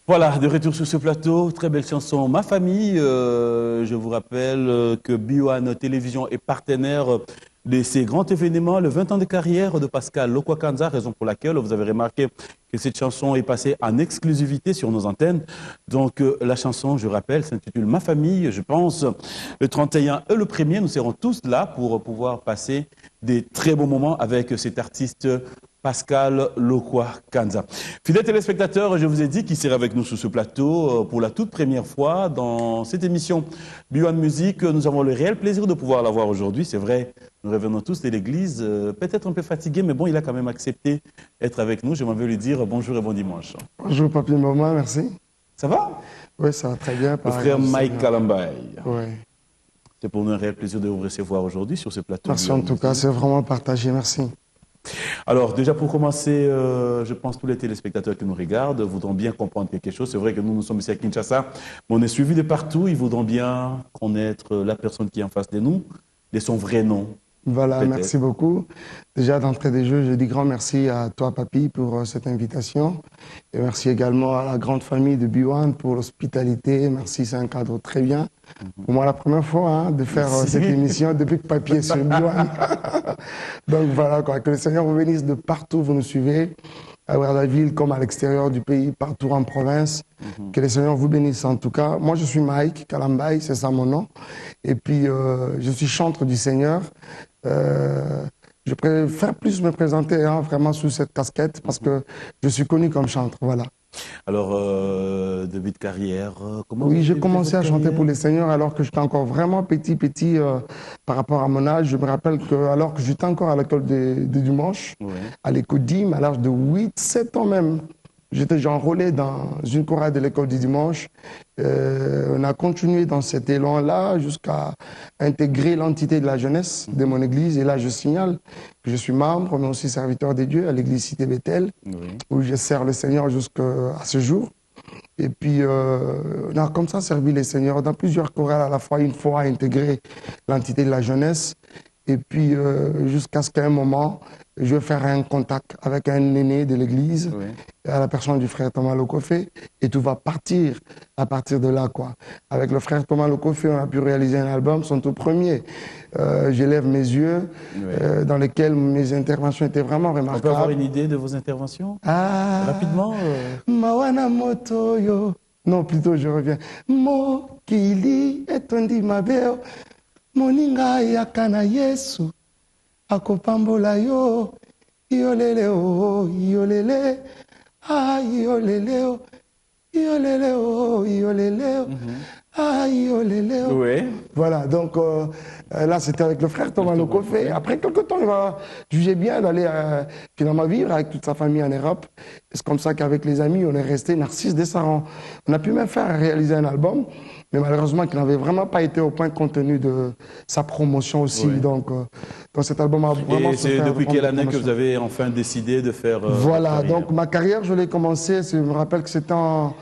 Voilà, de retour sur ce plateau, très belle chanson. Ma famille, je vous rappelle que Bio1 Télévision est partenaire de ces grands événements, le 20 ans de carrière de Pascal Lokwakanza, raison pour laquelle vous avez remarqué que cette chanson est passée en exclusivité sur nos antennes. Donc la chanson, je rappelle, s'intitule Ma famille. Je pense le 31 et le 1er, nous serons tous là pour pouvoir passer des très bons moments avec cet artiste Pascal Lokwakanza. Fidèles téléspectateurs, je vous ai dit qu'il serait avec nous sur ce plateau pour la toute première fois dans cette émission Bio1 Musique. Nous avons le réel plaisir de pouvoir l'avoir aujourd'hui. C'est vrai, nous revenons tous de l'église, peut-être un peu fatigués, mais bon, il a quand même accepté d'être avec nous. Je m'en vais lui dire bonjour et bon dimanche. Bonjour, Papi Maman, merci. Ça va? Oui, ça va très bien. Le frère Mike Kalambay. Oui. C'est pour nous un réel plaisir de vous recevoir aujourd'hui sur ce plateau. Merci en tout cas, c'est vraiment partagé, merci. Alors, déjà pour commencer, je pense que tous les téléspectateurs qui nous regardent voudront bien comprendre quelque chose. C'est vrai que nous sommes ici à Kinshasa, mais on est suivis de partout. Ils voudront bien connaître la personne qui est en face de nous, de son vrai nom. Voilà, merci beaucoup. Déjà, d'entrée des jeux, je dis grand merci à toi, Papi, pour cette invitation. Et merci également à la grande famille de Bio1 pour l'hospitalité. Merci, c'est un cadre très bien. Pour moi, la première fois de faire cette émission depuis que Papi est sur Bio1. Donc voilà, quoi, que le Seigneur vous bénisse de partout où vous nous suivez, à la ville comme à l'extérieur du pays, partout en province. Que le Seigneur vous bénisse en tout cas. Moi, je suis Mike Kalambay, c'est ça mon nom. Et puis, je suis chantre du Seigneur. Je préfère plus me présenter vraiment sous cette casquette parce que je suis connu comme chantre, voilà. Alors, début de carrière, comment Oui, j'ai commencé à chanter pour les seigneurs alors que j'étais encore vraiment petit par rapport à mon âge. Je me rappelle que alors que j'étais encore à l'école de dimanche, à l'école d'hymne, à l'âge de 8-7 ans même, j'étais enrôlé dans une chorale de l'école du dimanche. On a continué dans cet élan-là jusqu'à intégrer l'entité de la jeunesse de mon église. Et là, je signale que je suis membre, mais aussi serviteur de Dieu à l'église Cité Bethel, où je sers le Seigneur jusqu'à ce jour. Et puis, on a comme ça servi les seigneurs dans plusieurs chorales à la fois, une fois intégré l'entité de la jeunesse. Et puis, jusqu'à ce qu'à un moment, je vais faire un contact avec un aîné de l'église, à la personne du frère Thomas Lokofé, et tout va partir à partir de là, quoi. Avec le frère Thomas Lokofé, on a pu réaliser un album, son tout premier. J'élève mes yeux, dans lesquels mes interventions étaient vraiment remarquables. On peut avoir une idée de vos interventions rapidement Mawana Motoyo. Non, plutôt, je reviens. Mokili etondi mabeo. Moninga yakana Yesu akopambola yo iolele o iolele iolele o iolele o iolele iolele o. Oui. Voilà, donc là c'était avec le frère Thomas Lokofé. Après quelques temps, il va juger bien d'aller finalement vivre avec toute sa famille en Europe. C'est comme ça qu'avec les amis, on est resté Narcisse Dessaran. On a pu même faire réaliser un album, mais malheureusement qui n'avait vraiment pas été au point compte tenu de sa promotion aussi. Donc cet album a vraiment... Et c'est depuis quelle année que vous avez enfin décidé de faire... voilà, donc ma carrière, je l'ai commencé, je me rappelle que c'était en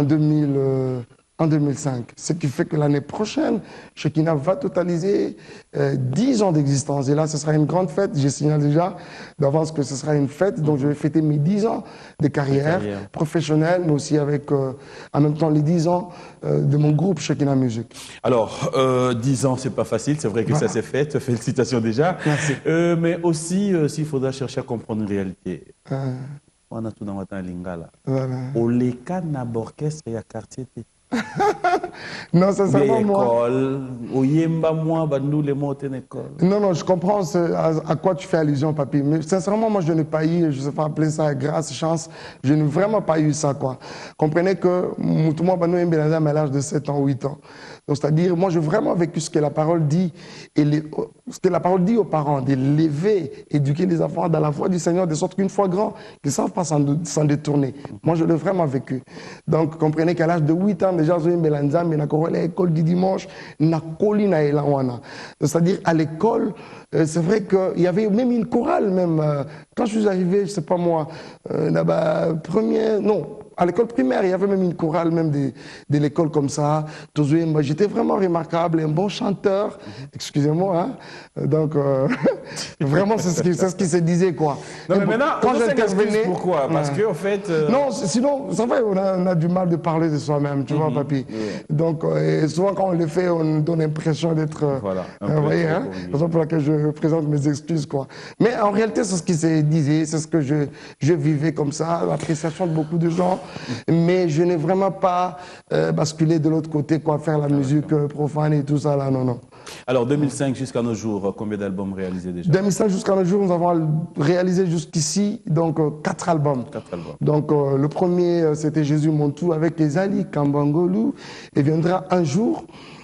2005. Ce qui fait que l'année prochaine, Shekinah va totaliser 10 ans d'existence. Et là, ce sera une grande fête. Je signale déjà d'avance que ce sera une fête. Donc, je vais fêter mes 10 ans de carrière professionnelle, mais aussi avec, en même temps, les 10 ans de mon groupe Shekinah Music. Alors, 10 ans, c'est pas facile. C'est vrai que ça s'est fait. Félicitations déjà. Merci. Mais aussi, s'il faudra chercher à comprendre une réalité. On a tout dans votre lingala. Voilà. Au Leka Naborkes, il y a quartier. Non, sincèrement, moi... Non, non, je comprends à quoi tu fais allusion, Papi. Mais sincèrement, moi, je n'ai pas eu, je ne sais pas appeler ça grâce, chance, je n'ai vraiment pas eu ça, quoi. Comprenez que moi, à l'âge de 7 ans, 8 ans. Donc, c'est-à-dire, moi, j'ai vraiment vécu ce que la parole dit, et ce que la parole dit aux parents, d'élever, éduquer les enfants dans la voie du Seigneur, de sorte qu'une fois grands, qu'ils ne savent pas s'en détourner. Moi, je l'ai vraiment vécu. Donc, comprenez qu'à l'âge de 8 ans, déjà, j'ai eu l'école du dimanche, c'est-à-dire à l'école, c'est vrai qu'il y avait même une chorale, même. Quand je suis arrivé, je ne sais pas moi, à l'école primaire, il y avait même une chorale même de l'école comme ça. Moi, j'étais vraiment remarquable, un bon chanteur. Excusez-moi, hein. Donc, vraiment, c'est ce qui se disait, quoi. Non, mais maintenant, quand j'intervenais... Pourquoi? Parce que, en fait... Non, sinon, c'est vrai, on a du mal de parler de soi-même, tu vois, papy. Donc, souvent, quand on le fait, on donne l'impression d'être... Voilà. Vous voyez, hein? C'est la raison pour laquelle je présente mes excuses, quoi. Mais en réalité, c'est ce qui se disait, c'est ce que je vivais comme ça, l'appréciation de beaucoup de gens. Mais je n'ai vraiment pas basculé de l'autre côté, quoi, faire la musique profane et tout ça, là, non, non. Alors, 2005 jusqu'à nos jours, combien d'albums réalisés déjà? 2005 jusqu'à nos jours, nous avons réalisé jusqu'ici donc 4 albums. 4 albums. Donc le premier, c'était Jésus mon tout avec Ezali Kambangolu, et viendra un jour.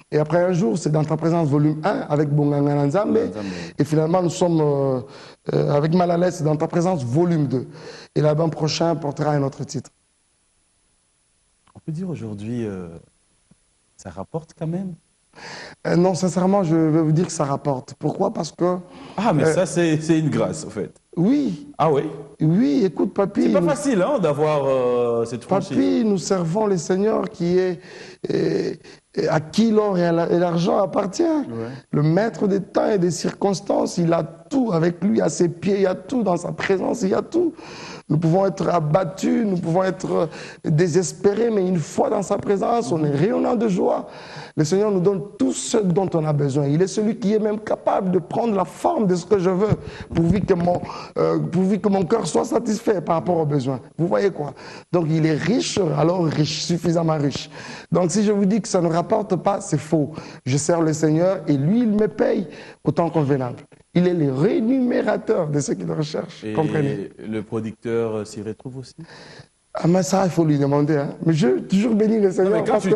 Et après un jour, c'est Dans ta présence volume 1 avec Bonganga Nzambe. Et finalement, nous sommes avec Malalès Dans ta présence volume 2. Et l'album prochain portera un autre titre. On peut dire aujourd'hui, ça rapporte quand même? Non, sincèrement, je vais vous dire que ça rapporte. Pourquoi? Parce que... Ah, mais ça, c'est une grâce, en fait. Oui. Ah oui? Oui, écoute, papy... C'est pas facile, hein, d'avoir cette franchise. Papy, nous servons le Seigneur à qui l'or et l'argent appartient. Ouais. Le maître des temps et des circonstances, il a tout avec lui, à ses pieds, il y a tout, dans sa présence, il y a tout. Nous pouvons être abattus, nous pouvons être désespérés, mais une fois dans sa présence, on est rayonnant de joie. Le Seigneur nous donne tout ce dont on a besoin. Il est celui qui est même capable de prendre la forme de ce que je veux, pourvu que mon cœur soit satisfait par rapport aux besoins. Vous voyez quoi? Donc il est riche, alors riche, suffisamment riche. Donc si je vous dis que ça ne rapporte pas, c'est faux. Je sers le Seigneur et lui, il me paye autant convenable. Il est le rémunérateur de ceux qui le recherchent. Et comprenez? Le producteur s'y retrouve aussi? Ah, mais ça, il faut lui demander. Hein. Mais je toujours béni le Seigneur. Non, mais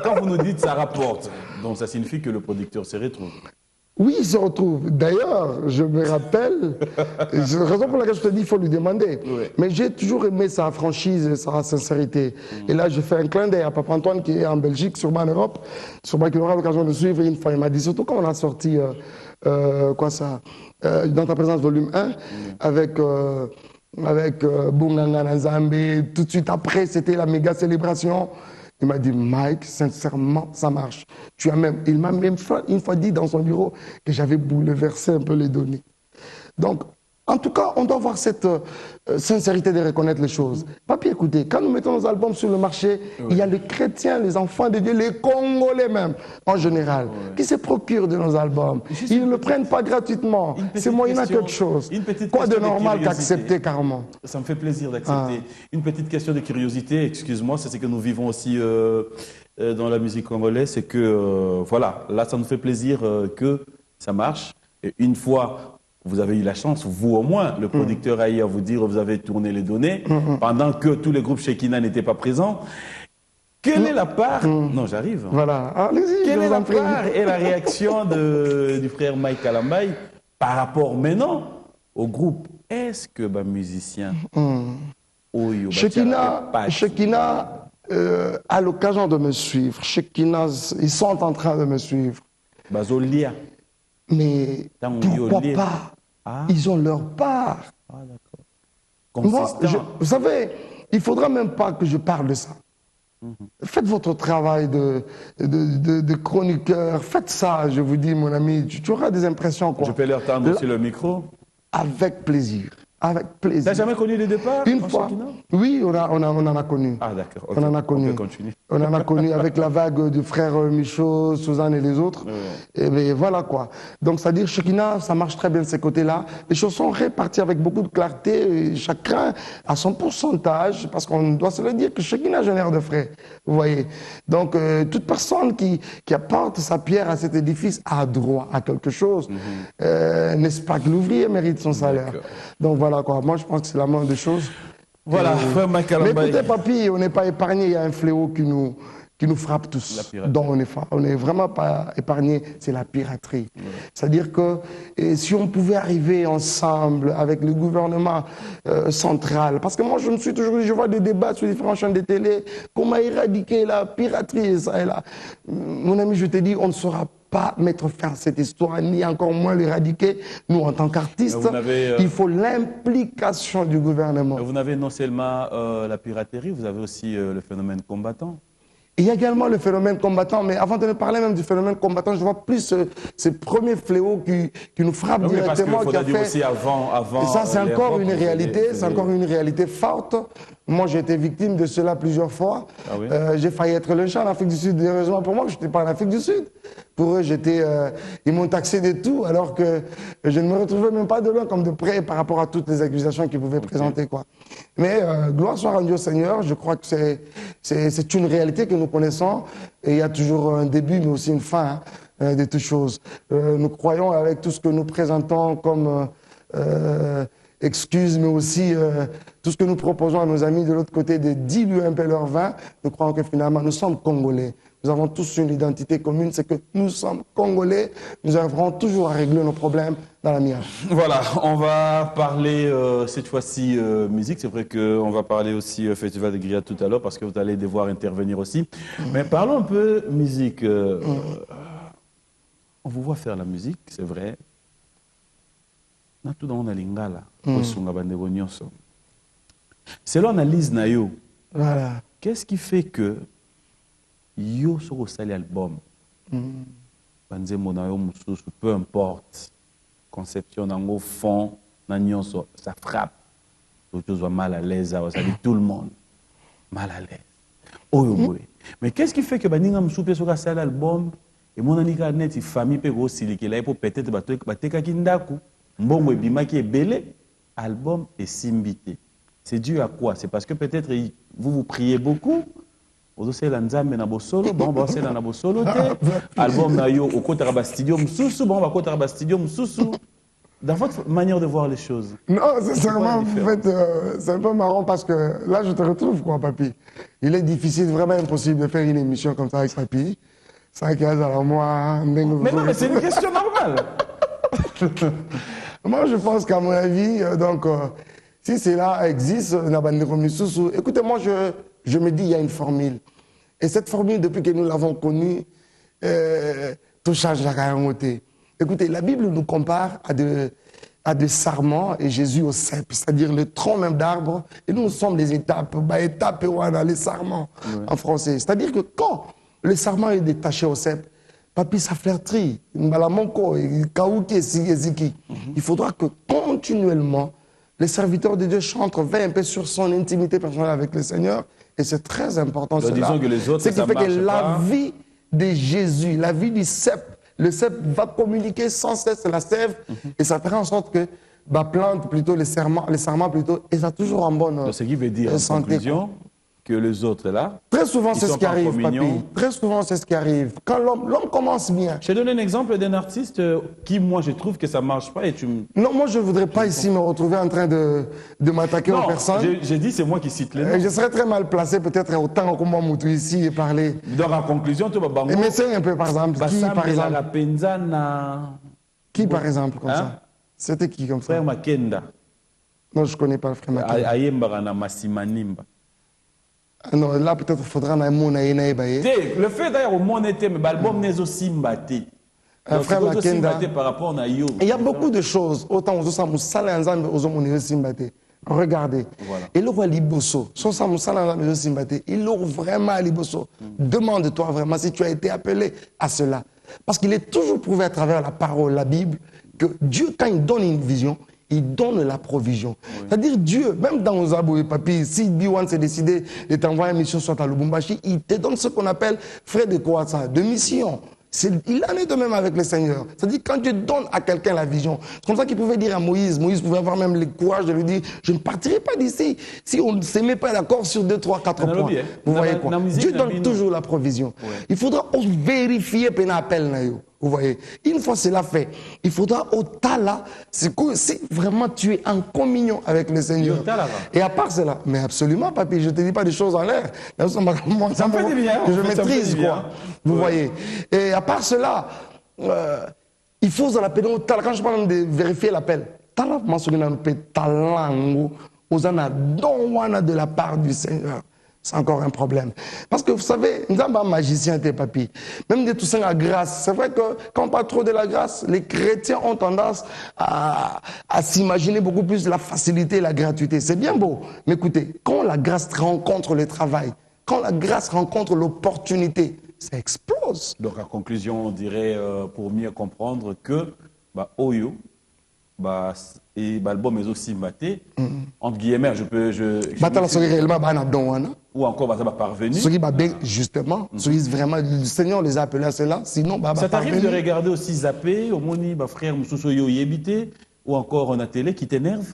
quand vous nous dites ça rapporte, donc ça signifie que le producteur s'y retrouve. Oui, il se retrouve. D'ailleurs, je me rappelle, c'est la raison pour laquelle je te dis qu'il faut lui demander. Oui. Mais j'ai toujours aimé sa franchise et sa sincérité. Et là, je fais un clin d'œil à Papa Antoine qui est en Belgique, sûrement en Europe, sûrement qu'il aura l'occasion de suivre. Une fois, il m'a dit, surtout quand on a sorti, Dans ta présence, volume 1, avec Bonganga Nzambe. Tout de suite après, c'était la méga célébration. Il m'a dit, Mike, sincèrement, ça marche. Il m'a même une fois dit dans son bureau que j'avais bouleversé un peu les données. Donc, en tout cas, on doit avoir cette sincérité de reconnaître les choses. Papi, écoutez, quand nous mettons nos albums sur le marché, il y a les chrétiens, les enfants de Dieu, les Congolais même, en général, qui se procurent de nos albums. Ils ne le prennent pas gratuitement. C'est moyennant quelque chose. Quoi de normal qu'accepter carrément? Ça me fait plaisir d'accepter. Une petite question de curiosité, excuse-moi, c'est ce que nous vivons aussi dans la musique congolaise, c'est que, voilà, là, ça nous fait plaisir que ça marche. Et une fois... Vous avez eu la chance, vous au moins, le producteur a eu à vous dire, vous avez tourné les données, pendant que tous les groupes Shekinah n'étaient pas présents. Quelle est la part... Non, j'arrive. Voilà. Allez-y. Quelle est la part et la réaction du frère Mike Kalambaye par rapport maintenant au groupe? Est-ce que musicien Shekinah a l'occasion de me suivre. Shekinah, ils sont en train de me suivre. Bazolia. Mais pourquoi pas? Ils ont leur part. Ah, d'accord. Moi, vous savez, il ne faudra même pas que je parle de ça. Faites votre travail de chroniqueur. Faites ça, je vous dis, mon ami. Tu auras des impressions, quoi. Je peux leur tendre sur le micro? Avec plaisir. Avec plaisir. Tu n'as jamais connu les départs? Une fois. Oui, on en a connu. Ah, d'accord. Okay. On en a connu. On peut continuer. On en a connu avec la vague du frère Michaud, Suzanne et les autres. Et bien, voilà quoi. Donc, c'est-à-dire, Shekinah, ça marche très bien de ces côtés-là. Les choses sont réparties avec beaucoup de clarté. Et chacun a son pourcentage, parce qu'on doit se le dire que Shekinah génère de frais. Vous voyez. Donc, toute personne qui apporte sa pierre à cet édifice a droit à quelque chose. N'est-ce pas que l'ouvrier mérite son salaire? Donc, voilà quoi. Moi, je pense que c'est la moindre des choses. Voilà, frère Mike Kalambaye. Mais écoutez, papy, on n'est pas épargné. Il y a un fléau qui nous frappe tous. Donc, on n'est vraiment pas épargné. C'est la piraterie. C'est-à-dire que si on pouvait arriver ensemble avec le gouvernement central, parce que moi, je me suis toujours dit, je vois des débats sur différentes chaînes de télé, comment éradiquer la piraterie, ça et là. Mon ami, je te dis, on ne saura pas pas mettre fin à cette histoire, ni encore moins l'éradiquer. Nous, en tant qu'artistes, il faut l'implication du gouvernement. Vous n'avez non seulement la piraterie, vous avez aussi le phénomène combattant. Il y a également le phénomène combattant, mais avant de parler même du phénomène combattant, je vois plus ce premier fléau qui nous frappe directement. Parce qu'il dire aussi avant et ça, c'est encore une réalité, c'est encore une réalité forte. Moi, j'ai été victime de cela plusieurs fois. Ah oui? J'ai failli être lynché en Afrique du Sud. Heureusement pour moi, je n'étais pas en Afrique du Sud. Pour eux, ils m'ont taxé de tout, alors que je ne me retrouvais même pas de loin comme de près par rapport à toutes les accusations qu'ils pouvaient présenter, quoi. Mais gloire soit rendue au Seigneur, je crois que c'est une réalité que nous connaissons. Et il y a toujours un début, mais aussi une fin de toutes choses. Nous croyons avec tout ce que nous présentons comme excuses, mais aussi tout ce que nous proposons à nos amis de l'autre côté de diluer un peu leur vin. Nous croyons que finalement, nous sommes Congolais. Nous avons tous une identité commune, c'est que nous sommes Congolais. Nous arriverons toujours à régler nos problèmes dans la mienne. Voilà, on va parler cette fois-ci musique. C'est vrai qu'on va parler aussi Festival de Griot tout à l'heure parce que vous allez devoir intervenir aussi. Mais parlons un peu musique. On vous voit faire la musique, c'est vrai. Selon l'analyse Nayo, Voilà. qu'est-ce qui fait que yo sur le album, peu importe, conception dans fond, ça frappe, l'autre soit mal à l'aise, ça dit tout le monde mal à l'aise. Mais qu'est-ce qui fait que Baninga Moussoupe sur l'album et mon anika net famille peut aussi que là pour peut-être bateka kindaku mbongo ebimaki ebele album et simbité. C'est dû à quoi? C'est parce que peut-être vous priez beaucoup. Vous avez l'anzambe na bosolo, bon bah c'est na bosolo te. Album na yo au côté de studio msusu, bon bah côté de studio msusu. Dans votre manière de voir les choses. Non, sincèrement, en fait, c'est un peu marrant parce que là, je te retrouve, quoi, papy. Il est difficile, vraiment impossible de faire une émission comme ça avec papy. 5 ans, alors moi... Mais non, mais c'est une question normale. Moi, je pense qu'à mon avis, si cela existe, écoutez, moi, je me dis, il y a une formule. Et cette formule, depuis que nous l'avons connue, tout change à côté. Écoutez, la Bible nous compare à des sarments et Jésus au cep, c'est-à-dire le tronc même d'arbre. Et nous sommes les étapes, les sarments en français. C'est-à-dire que quand le sarment est détaché au cep, papi, ça flertrit. Il faudra que continuellement, les serviteurs de Dieu chantent, veillent un peu sur son intimité personnelle avec le Seigneur. Et c'est très important. Disons que les autres, c'est ce qui fait que la vie de Jésus, la vie du cep, le cep va communiquer sans cesse la sève et ça fera en sorte que plante plutôt les sarments plutôt, et ça toujours en bonne santé. Ce qui veut dire en conclusion que les autres là. Très souvent c'est ce qui arrive, papi. Très souvent c'est ce qui arrive. Quand l'homme commence bien. Je te donne un exemple d'un artiste qui, moi, je trouve que ça marche pas et tu me... Non, moi je voudrais pas ici me retrouver en train de m'attaquer aux personnes. J'ai dit c'est moi qui cite les noms. Je serais très mal placé peut-être autant comme moi Moutou ici et parler. Donc en conclusion, tu vas bango. Mais c'est un peu par exemple. Qui par exemple? Qui par exemple comme ça? C'était qui comme ça? Frère Makenda. Non, je connais pas le frère Makenda. Ayemba na Masimanimba. Non, là peut-être il faudra un mot naïe. Le fait d'ailleurs au monde était, mais l'album n'est aussi mbatté. Frère Makenda. Par rapport à Yo. Il y a beaucoup de choses. Autant aux autres, regardez. Voilà. Et le roi Liboso, il l'ouvre vraiment à Liboso. Demande-toi vraiment si tu as été appelé à cela. Parce qu'il est toujours prouvé à travers la parole, la Bible, que Dieu, quand il donne une vision, il donne la provision. Oui. C'est-à-dire Dieu, même dans Ozabo et Papi, si Biwan s'est décidé de t'envoyer une mission soit à Lubumbashi, il te donne ce qu'on appelle frais de quoi ça, de mission. Il en est de même avec le Seigneur. C'est-à-dire quand Dieu donne à quelqu'un la vision, c'est comme ça qu'il pouvait dire à Moïse, Moïse pouvait avoir même le courage de lui dire, je ne partirai pas d'ici si on ne se met pas d'accord sur 2, 3, 4 points. Vous voyez quoi? Dieu donne toujours la provision. Ouais. Il faudra vérifier un appel. Vous voyez, une fois cela fait, il faudra au tala, c'est que si vraiment tu es en communion avec le Seigneur. Et à part cela, mais absolument, papy, je ne te dis pas des choses en l'air. Ça me fait du bien. Que je maîtrise, quoi. Vous voyez. Et à part cela, il faut la peine au tala. Quand je parle de vérifier l'appel, tala, mentionné dans le talent, aux ana don de la part du Seigneur. c'est encore un problème. Parce que vous savez, nous sommes magiciens, tes papis. Même de tout ça, la grâce. C'est vrai que quand on parle trop de la grâce, les chrétiens ont tendance à s'imaginer beaucoup plus la facilité et la gratuité. C'est bien beau. Mais écoutez, quand la grâce rencontre le travail, quand la grâce rencontre l'opportunité, ça explose. Donc, en conclusion, on dirait, pour mieux comprendre que, Oyo, et l'album est aussi maté, entre guillemets, ou encore parvenu. Justement, vraiment, le Seigneur les a appelés à cela, sinon, ça t'arrive de regarder aussi Zappé, au moni, frère Moussousso Yébité, ou encore on a télé qui t'énerve?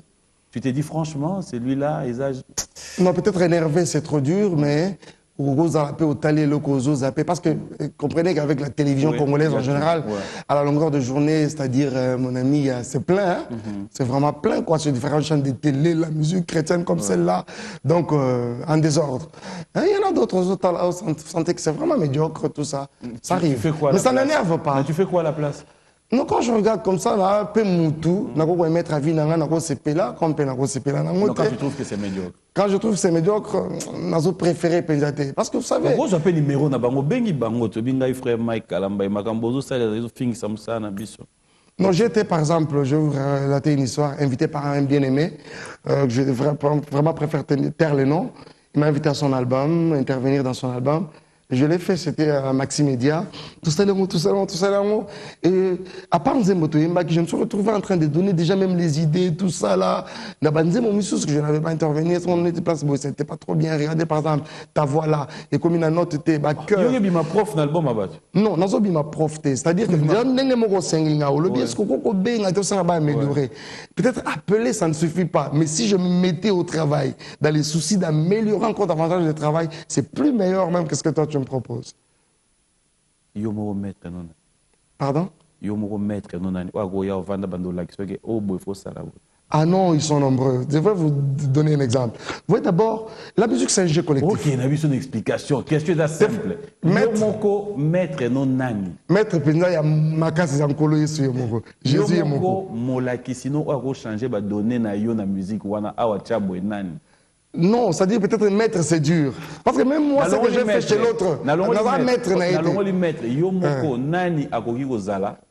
Tu t'es dit franchement, c'est lui-là, Non, peut-être énervé, c'est trop dur, mais parce que comprenez qu'avec la télévision congolaise en général, à la longueur de journée, c'est-à-dire, mon ami, c'est plein, hein? C'est vraiment plein, quoi, sur différentes chaînes de télé, la musique chrétienne comme celle-là, donc en désordre. Hein, il y en a d'autres autres là où vous sentez que c'est vraiment médiocre, tout ça. Ça arrive. Mais ça n'énerve pas. Mais tu fais quoi à la place? Non, quand je regarde comme ça, là, peu moutou, nako mettre à vie nanga nako sepela, comme pe nako sepela nanga. Donc quand tu trouves que c'est médiocre. Quand je trouve que c'est médiocre, nazo préféré penjate. Parce que vous savez. Pourquoi j'appelle numéro na bango bengi bango to binga frère Mike Kalamba makambozo ça les fing samsa na biso. Non, j'étais par exemple, je vais vous relater une histoire, invité par un bien-aimé, que je vraiment préfère taire le nom. Il m'a invité à son album, intervenir dans son album. Je l'ai fait, c'était à Maximédia. Tout ça, tout ça. Et à part Nzembo Toyemba, je me suis retrouvé en train de donner déjà même les idées, tout ça là. Nzembo Moussous, que je n'avais pas intervenu, on était place, c'était pas trop bien. Regardez par exemple, ta voix là. Et comme une note était, cœur. Il y a ma prof dans l'album à Non, non, ma prof, c'est-à-dire que peut-être appeler, ça ne suffit pas. Mais si je me mettais au travail, dans les soucis d'améliorer encore davantage le travail, c'est plus meilleur même que ce que toi tu me proposes. Pardon? Ah non, ils sont nombreux. Je vais vous donner un exemple. Vous voyez d'abord, la musique c'est un jeu collectif. Ok, on a vu son explication. Question simple. Maître non nani. Maître Penza, il y a Makasi Zankolo Yesu Yomoko. Jésus Yomoko. Molaki, sinon on va changer, va donner na yo na musique wana awa chabo nani. Non, c'est-à-dire peut-être maître c'est dur. Parce que même moi, ce que j'ai fait chez l'autre,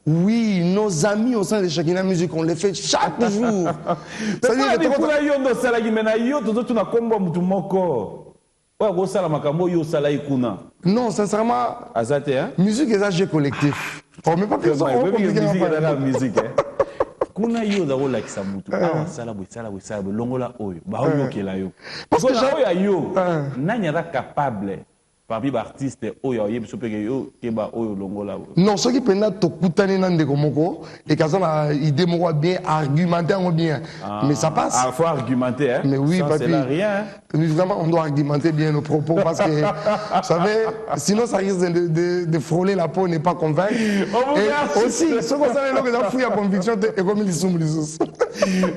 oui, nos amis au sein de Shakina Music, on les fait chaque jour. C'est-à-dire non, sincèrement, musique est un jeu collectif. On ne met pas plus de musique. Kuna yo da rola kisa mutu awa sala longola oyo ba oyokela yo parce que yo nani era capable parmi artiste oyo yebiso peke yo keba oyo longola non ce qui pena to kutane na ndeko moko et kaza na idée moko bien argumenter bien mais ça passe faut argumenter hein mais oui ça papi c'est rien vraiment on doit argumenter bien nos propos parce que vous savez sinon ça risque de frôler la peau n'est pas convaincre et aussi ce qu'on savait là que ça fouille à conviction et comme ils sont les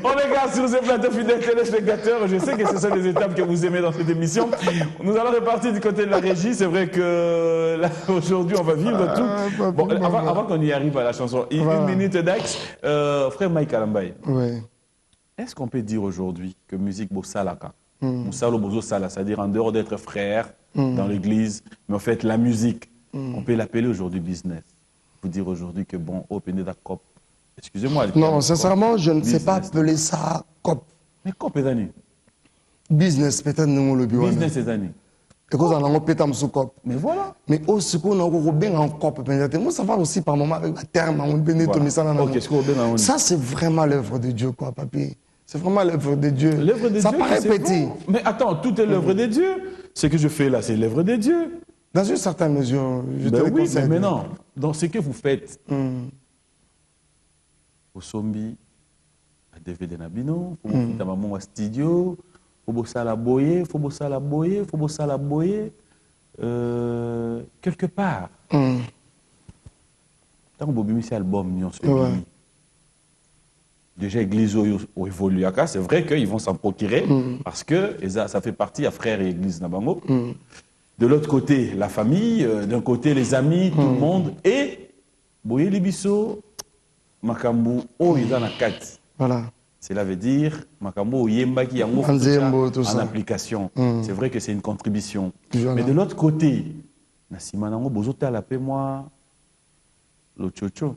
on regarde sur ce plateau fidèles téléspectateurs, je sais que ce sont les étapes que vous aimez dans cette émission. Nous allons repartir du côté de la régie. C'est vrai que là, aujourd'hui, on va vivre tout. Bon, avant qu'on y arrive à la chanson, une minute d'axe. Frère Mike Kalambay, est-ce qu'on peut dire aujourd'hui que musique Bossalaka, Moussalo Bozo Sala, c'est-à-dire en dehors d'être frère dans l'église, mais en fait la musique, on peut l'appeler aujourd'hui business. Vous dire aujourd'hui que bon, open d'accord. Excusez-moi. Non, sincèrement, je ne sais pas appeler ça cop. Mais cop est année. Business, peut-être nous le bureau. Business est année. Et qu'on en a pétam sous cop. Mais voilà. Mais au secours, on a bien en cop. Moi, ça va aussi par moment avec la terme, on bénit tout ça. Ça, c'est vraiment l'œuvre de Dieu, quoi, papi. C'est vraiment l'œuvre de Dieu. L'œuvre de Dieu. Ça paraît petit. Bon. Mais attends, tout est l'œuvre de Dieu. Ce que je fais là, c'est l'œuvre de Dieu. Dans une certaine mesure, je te le oui, conseille. mais maintenant, dans ce que vous faites, au Sombi, à DVD Nabino, faut que maman au studio, faut bosser à la boyer, faut bosser à la boyer, faut bosser à la boyer, quelque part. Tant que vous avez album, déjà l'église a évolué, c'est vrai qu'ils vont s'en procurer parce que ça fait partie à frères et église Nabango. De l'autre côté, la famille, d'un côté les amis, tout le monde et boyer libiso. Makambu, oh, ils en a 4. Voilà. Cela veut dire Makambo Yemba qui en application. C'est vrai que c'est une contribution. Mais de l'autre côté, Nassimanango Bozota la paix moi le chocho.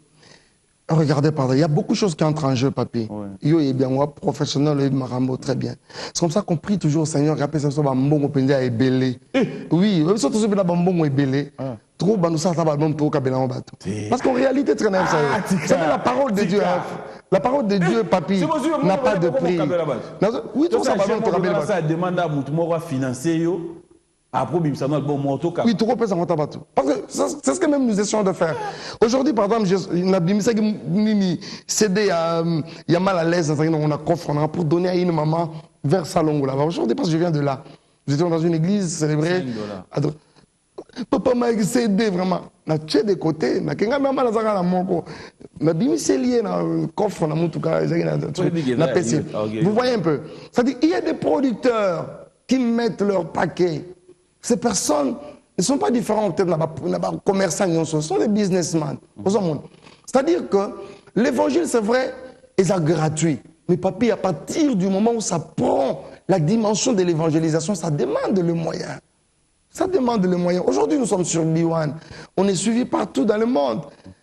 Regardez, pardon, il y a beaucoup de choses qui entrent en jeu, papy. Yo est bien, moi, professionnel, et Marambo, très bien. C'est comme ça qu'on prie toujours au Seigneur, rappelle ça, Bambongo Pendia est belé. Oui, surtout ce que Bambongo est belé. Trop, nous ça, parce qu'en réalité, très bien, c'est la parole de Dieu. La parole de Dieu, papy, n'a pas de prix. Oui, tout ça, ça demande à Moutoumora financer. Oui, tout repose en bateau. Parce que c'est ce que même nous essayons de faire. Aujourd'hui, par exemple, il y a mal à l'aise, on a coffre pour donner à une maman vers Salongo là-bas. Aujourd'hui, parce que je viens de là. J'étais dans une église célébrée. Papa m'a excédé vraiment. Na tché de côté, na kenga mama na zanga na moko. Na bimisé lié na coffre na mutuka, na PC. Vous voyez un peu. C'est-à-dire, il y a des producteurs qui mettent leur paquet. Ces personnes ne sont pas différentes peut-être des commerçants, ce sont des businessmen. C'est-à-dire que l'évangile, c'est vrai, est gratuit. Mais papy, à partir du moment où ça prend la dimension de l'évangélisation, ça demande le moyen. Ça demande le moyen. Aujourd'hui, nous sommes sur B1. On est suivi partout dans le monde.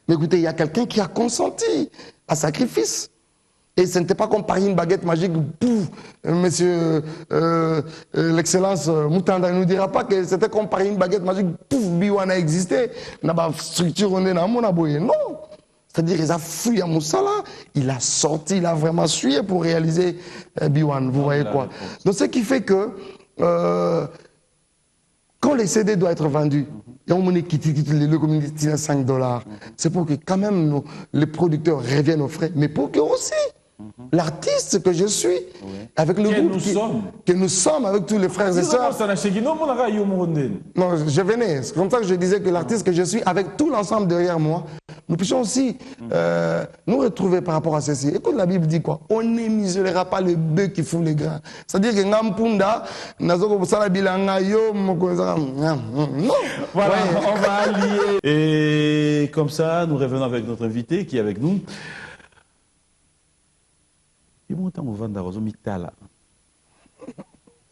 Mais écoutez, il y a quelqu'un qui a consenti à sacrifice. Et ce n'était pas comme par une baguette magique, pouf, monsieur l'excellence Moutanda ne nous dira pas que c'était comme par une baguette magique, pouf, B1 a existé, n'a pas structure, on est dans mon aboye. Non. C'est-à-dire, il a fui à Moussala, il a sorti, il a vraiment sué pour réaliser B1. Vous voyez quoi? Donc, ce qui fait que quand les CD doivent être vendus, il y a un monnaie qui le community à $5. C'est pour que quand même les producteurs reviennent aux frais, mais pour que aussi l'artiste que je suis, avec le groupe que nous sommes, avec tous les frères et sœurs. Non, je venais. C'est comme ça que je disais que l'artiste que je suis, avec tout l'ensemble derrière moi, nous puissions aussi nous retrouver par rapport à ceci. Écoute, la Bible dit quoi? On n'émiselera pas le bœuf qui fout les grains. C'est-à-dire que Ngampunda, non. Voilà, on va allier. Et comme ça, nous revenons avec notre invité qui est avec nous.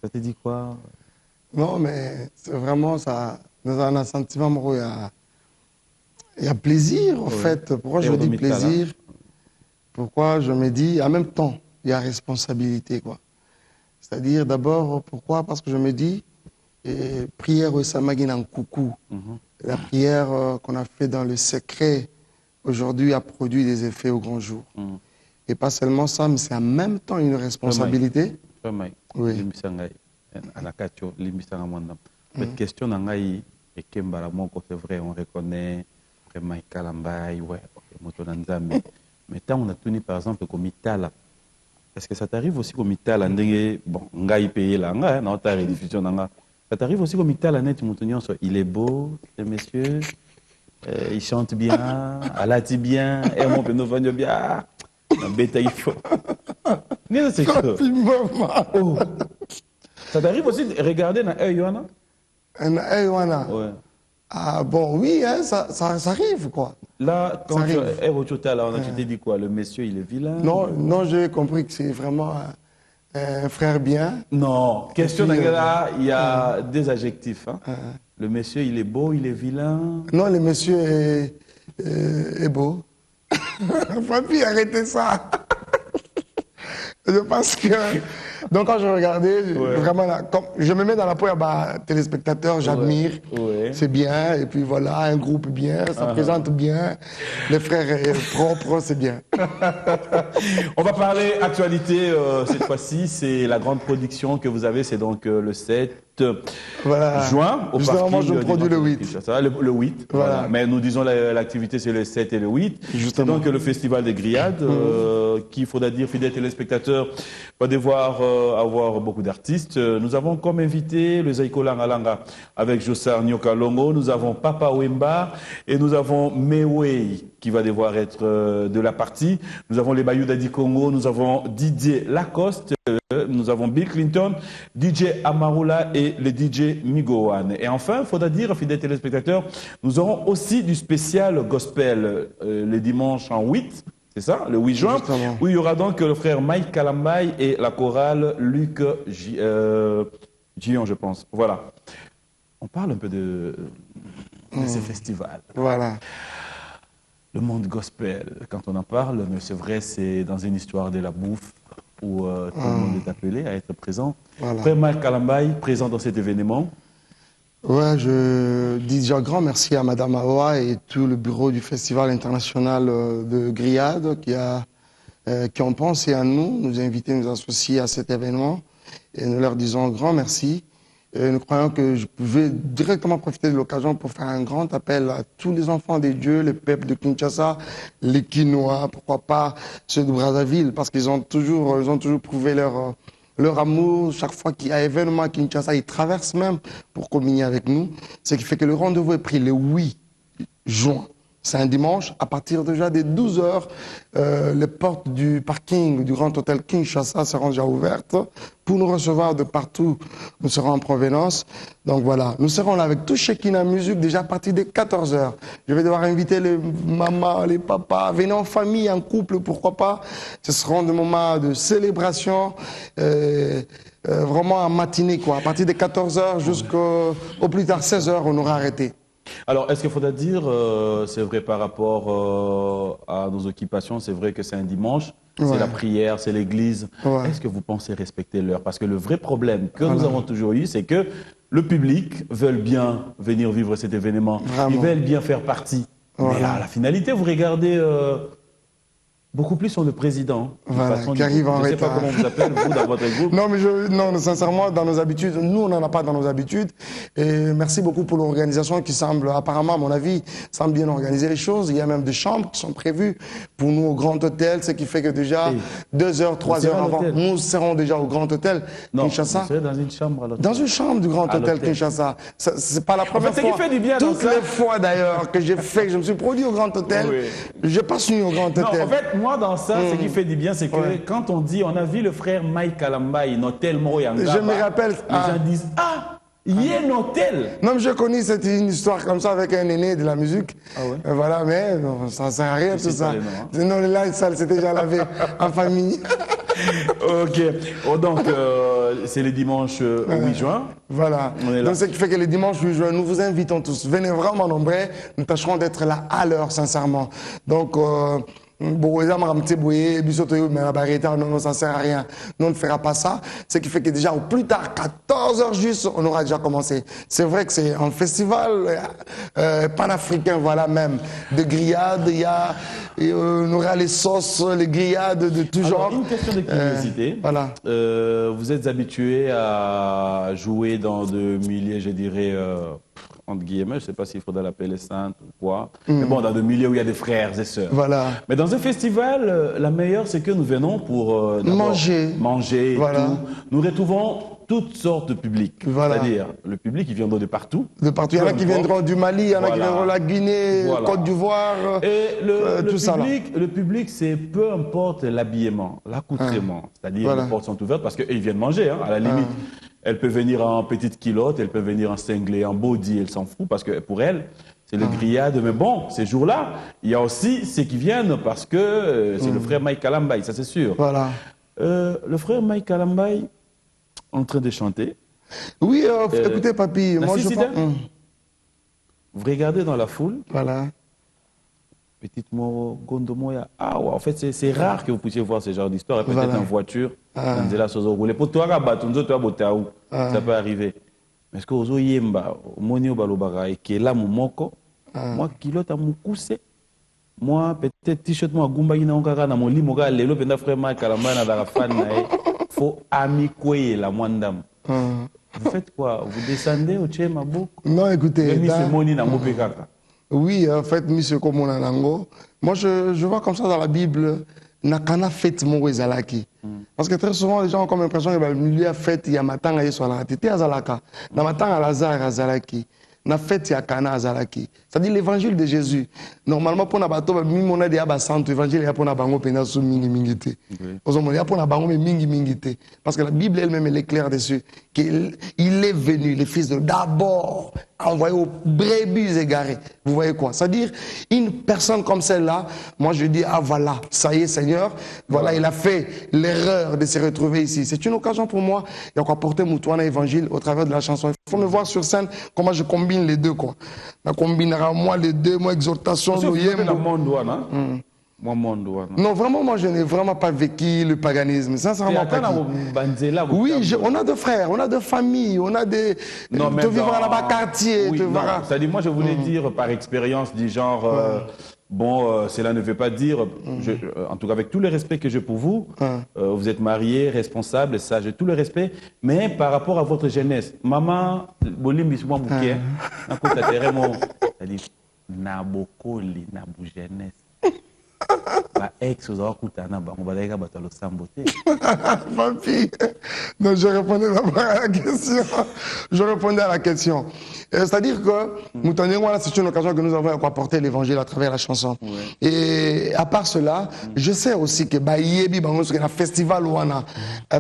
Ça te dit quoi? Non, mais c'est vraiment ça. Dans un sentiment, il y a plaisir, en fait. Pourquoi je dis plaisir? Pourquoi je me dis, en même temps, il y a responsabilité, quoi. C'est-à-dire, d'abord, pourquoi? Parce que je me dis, prière au Samagin en coucou. La prière qu'on a fait dans le secret, aujourd'hui, a produit des effets au grand jour. Et pas seulement ça, mais c'est en même temps une responsabilité. Oui. Cette question, c'est vrai, on reconnaît vraiment Kalambaï, ouais, mais tant on a tenu par exemple comme Itala. Est-ce que ça t'arrive aussi comme Itala? Bon, on a payé là, on a ta rediffusion. Ça t'arrive aussi comme Itala, il est beau, ce monsieur, il chante bien, elle a dit bien, et mon péno va bien. Ça t'arrive aussi de regarder dans Eyoana? Ah bon, oui, hein, ça arrive, quoi. Là, quand tu es au total, tu t'es dit quoi? Le monsieur, il est vilain? Non, j'ai compris que c'est vraiment un frère bien. Non, question là, il y a des adjectifs. Hein. Le monsieur, il est beau, il est vilain? Non, le monsieur est beau. Papi, arrêtez ça. Je pense que... Donc quand je regardais, vraiment, comme je me mets dans la peau à téléspectateurs, j'admire, c'est bien, et puis voilà, un groupe bien, ça présente bien, les frères propres, c'est bien. On va parler actualité cette fois-ci, c'est la grande production que vous avez, c'est donc le 7 juin au justement, je produis le 8. Le 8, voilà. Mais nous disons l'activité c'est le 7 et le 8. C'est donc le festival des grillades qui, il faudra dire, fidèles téléspectateurs, va devoir avoir beaucoup d'artistes. Nous avons comme invité le Zaiko Langalanga avec Jossar Nyoka Longo, nous avons Papa Wemba et nous avons Mewei qui va devoir être de la partie. Nous avons les Bayou Dadi Congo, nous avons Didier Lacoste, nous avons Bill Clinton, DJ Amarula et le DJ Migowan. Et enfin, il faudra dire, fidèles téléspectateurs, nous aurons aussi du spécial gospel le dimanche en 8. C'est ça, le 8 juin, Justement. où il y aura donc le frère Mike Kalambay et la chorale Luc Gion, je pense. Voilà. On parle un peu de ces festivals. Voilà. Le monde gospel, quand on en parle, mais c'est vrai, c'est dans une histoire de la bouffe où tout le monde est appelé à être présent. Voilà. Frère Mike Kalambay, présent dans cet événement. Ouais, je dis déjà un grand merci à Madame Awa et tout le bureau du Festival international de Grillade qui ont pensé à nous inviter, nous associer à cet événement. Et nous leur disons un grand merci. Et nous croyons que je vais directement profiter de l'occasion pour faire un grand appel à tous les enfants des dieux, le peuple de Kinshasa, les Quinois, pourquoi pas ceux de Brazzaville, parce qu'ils ont toujours prouvé leur amour. Chaque fois qu'il y a événement à Kinshasa, ils traversent même pour communier avec nous. Ce qui fait que le rendez-vous est pris le 8 juin. C'est un dimanche, à partir déjà des 12 heures, les portes du parking du Grand Hôtel Kinshasa seront déjà ouvertes pour nous recevoir de partout. Nous serons en provenance. Donc voilà, nous serons là avec tout Shekinah Music déjà à partir des 14 heures. Je vais devoir inviter les mamans, les papas, venez en famille, en couple, pourquoi pas. Ce seront des moments de célébration, vraiment en matinée, quoi. À partir des 14 heures jusqu'au plus tard 16 heures, on aura arrêté. Alors, est-ce qu'il faudra dire, c'est vrai par rapport à nos occupations, c'est vrai que c'est un dimanche, c'est la prière, c'est l'église. Ouais. Est-ce que vous pensez respecter l'heure? Parce que le vrai problème que nous avons toujours eu, c'est que le public veut bien venir vivre cet événement. Vraiment. Ils veulent bien faire partie. Voilà. Mais à la finalité, vous regardez beaucoup plus sur le président. Voilà, qui arrive en retard. Je ne sais pas retard. comment vous appelez, vous, dans votre groupe. Non, mais non, sincèrement, dans nos habitudes, nous, on n'en a pas dans nos habitudes. Et merci beaucoup pour l'organisation qui semble, apparemment, à mon avis, semble bien organiser les choses. Il y a même des chambres qui sont prévues pour nous au Grand Hôtel, ce qui fait que déjà, 2 heures, 3 heures avant, nous serons déjà au Grand Hôtel Kinshasa. Vous serez dans une chambre à l'hôtel. Dans une chambre du Grand Hôtel Kinshasa. C'est pas la première fois. Ce qui fait du bien dans Toutes ça. les fois, d'ailleurs, que j'ai fait, que je me suis produit au Grand Hôtel, je passe nuit au Grand Hôtel. Non, en fait, moi, dans ça, ce qui fait du bien, c'est que quand on dit, on a vu le frère Mike Kalambay, Notel Moyanga. Je me rappelle. Les gens disent, ah, il y a Notel. Non, mais je connais une histoire comme ça avec un aîné de la musique. Ah ouais? Voilà, mais non, ça ne sert à rien tout ça. Les noms, Non, là, ça s'était déjà lavé en famille. Ok. Oh, donc, c'est le dimanche 8 juin. Voilà. Donc, ce qui fait que le dimanche 8 juin, nous vous invitons tous. Venez vraiment nombreux. Nous tâcherons d'être là à l'heure, sincèrement. Donc, bon, mais non, ça ne sert à rien. Nous, on ne fera pas ça. Ce qui fait que déjà, au plus tard, 14 heures juste, on aura déjà commencé. C'est vrai que c'est un festival panafricain, voilà même, de grillades. Il y a, on aura les sauces, les grillades de tout genre. Une question de curiosité. Voilà. Vous êtes habitué à jouer dans de milieux, je dirais, entre guillemets, je ne sais pas s'il faudrait l'appeler sainte ou quoi, mais bon, dans des milieux où il y a des frères et sœurs. Voilà. Mais dans un festival, la meilleure, c'est que nous venons pour manger et voilà. tout. Nous retrouvons toutes sortes de publics. Voilà. C'est-à-dire, le public, il viendra de partout. De partout. Il y en a qui viendront du Mali, il y en a qui viendront de la Guinée, Voilà. Côte d'Ivoire. Et le public, c'est peu importe l'habillement, l'accoutrement. C'est-à-dire, les portes sont ouvertes parce qu'ils viennent manger, hein, à la limite. Elle peut venir en petite culotte, elle peut venir en cinglé, en body, elle s'en fout parce que pour elle, c'est le grillade. Mais bon, ces jours-là, il y a aussi ceux qui viennent parce que c'est le frère Mike Kalambay, ça c'est sûr. Voilà. Le frère Mike Kalambay, en train de chanter. Oui, écoutez, papy, moi je pense... Vous regardez dans la foule. Voilà. Petite Moro, Gondomoya. Ah ouais, en fait, c'est rare que vous puissiez voir ce genre d'histoire. Peut-être en voiture, dans la chose roulée. Pour toi, ça peut arriver. Mais est-ce que vous avez yemba, moni obalobara, et qui est là, mon moko, moi, kilote à mon coussé, moi, peut-être t-shirt, moi, gumba, ina onkaka, na mon lit, moga, lelo, penda frère Mike Kalambay, na dara fan, na faut amikoye la moindame. Vous faites quoi? Vous descendez au Tché Maboko? Non, écoutez. Oui, en fait, monsieur Komonanango, moi je vois comme ça dans la Bible, Nakana fait Mouezalaki. Parce que très souvent, les gens ont comme l'impression que le milieu a fait, il y a matin à Yesoala, Tete Azalaka, na matin à Lazare Azalaki, na fait il y a Kana Azalaki. C'est-à-dire l'évangile de Jésus. Normalement, pour Nabato, on a des abasantes, l'évangile, il y a pour Nabango Penasu Mingi Mingite. Parce que la Bible elle-même, elle est claire dessus. qu'il est venu, le Fils de d'abord, envoyé aux brebis égarées. Vous voyez quoi? C'est-à-dire, une personne comme celle-là, moi je dis, ah voilà, ça y est Seigneur, voilà, il a fait l'erreur de se retrouver ici. C'est une occasion pour moi, il y a quoi porter Moutouana évangile au travers de la chanson. Il faut me voir sur scène, comment je combine les deux, quoi. Je combinerai moi les deux, moi exhortation, non, vraiment, moi, je n'ai vraiment pas vécu le paganisme. Sincèrement, pas. Oui, on a des frères, on a des familles, on a des... Non, te vivras là-bas, quartier, oui, te verras. C'est-à-dire, moi, je voulais dire par expérience du genre... Bon, cela ne veut pas dire, en tout cas avec tout le respect que j'ai pour vous, vous êtes marié, responsable, ça, j'ai tout le respect, mais par rapport à votre jeunesse, maman, bolimbi souvent bouquet, c'est-à-dire, na bokoli, na bou jeunesse. Ex aux on va aller à l'Ossamboté. Papi, non, je répondais d'abord à la question. Je répondais à la question. C'est-à-dire que c'est une occasion que nous avons à apporter l'évangile à travers la chanson. Ouais. Et à part cela, je sais aussi que un festival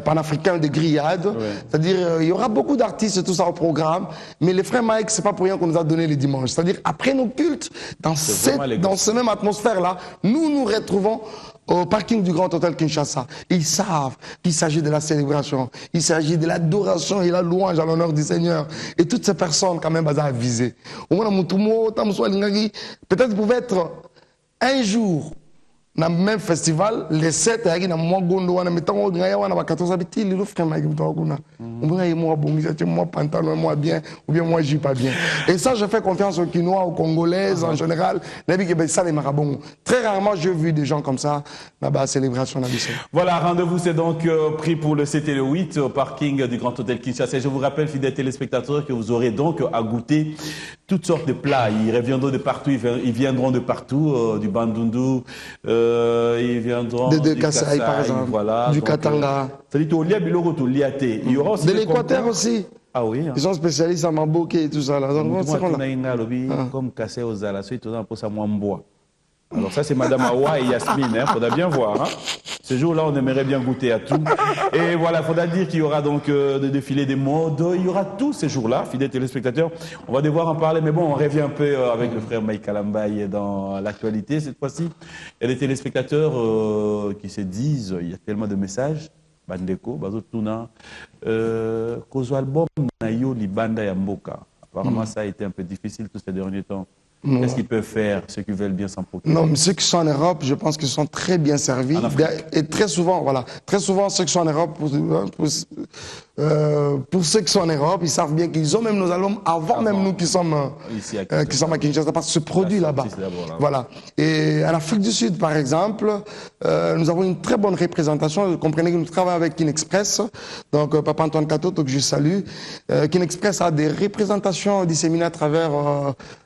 panafricain de grillade, c'est-à-dire il y aura beaucoup d'artistes et tout ça au programme, mais les frères Mike, c'est pas pour rien qu'on nous a donné les dimanches. C'est-à-dire après nos cultes, dans cette même atmosphère-là, nous retrouvons au parking du Grand Hôtel Kinshasa. Ils savent qu'il s'agit de la célébration, il s'agit de l'adoration et la louange à l'honneur du Seigneur. Et toutes ces personnes, quand même, à viser. Peut-être pouvait être un jour dans le même festival, les 7 et na moi gondo wana metango ngaya wana ba 14 habiti lilo frère Mike mtokuna. Mbona yé moi bongi ça moi pantalon moi bien ou bien moi j'y pas bien. Et ça je fais confiance aux Quinois, aux Congolaises en général. Nabi que ça les marabons. Très rarement j'ai vu des gens comme ça là-bas à célébration d'Abyssal. Voilà, rendez-vous c'est donc pris pour le 7 et le 8 au parking du Grand Hôtel Kinshasa. Je vous rappelle fidèles téléspectateurs que vous aurez donc à goûter toutes sortes de plats. Ils reviendront de partout, ils viendront de partout, du bandundu, ils viendront du Kasaï par exemple, voilà, du Katanga. Il y aura aussi de l'Équateur aussi. Ah oui. Hein. Ils sont spécialistes en mamboké et tout ça. Là. Donc, comme Kassé aux Alas, pour ça, moi, bois. Alors ça, c'est Madame Awa et Yasmine, il faudra bien voir. Hein. Ce jour-là, on aimerait bien goûter à tout. Et voilà, il faudra dire qu'il y aura donc des défilés des modes, il y aura tous ces jours-là, fidèles téléspectateurs. On va devoir en parler, mais bon, on revient un peu avec le frère Mike Kalambaye dans l'actualité cette fois-ci. Il y a des téléspectateurs qui se disent, il y a tellement de messages, Bandeko, Bazotuna, qu'aux albums Nayo Libanda Yamboka. Apparemment, ça a été un peu difficile tous ces derniers temps. Qu'est-ce qu'ils peuvent faire, ceux qui veulent bien s'en procurer? Non, mais ceux qui sont en Europe, je pense qu'ils sont très bien servis. Et très souvent, voilà, très souvent, ceux qui sont en Europe, pour ceux qui sont en Europe, ils savent bien qu'ils ont même nos albums avant même nous qui sommes à Kinshasa, parce que ce produit là-bas. Voilà. Et en Afrique du Sud, par exemple, nous avons une très bonne représentation. Vous comprenez que nous travaillons avec Kinexpress, donc Papa Antoine Katoto, que je salue. Kinexpress a des représentations disséminées à travers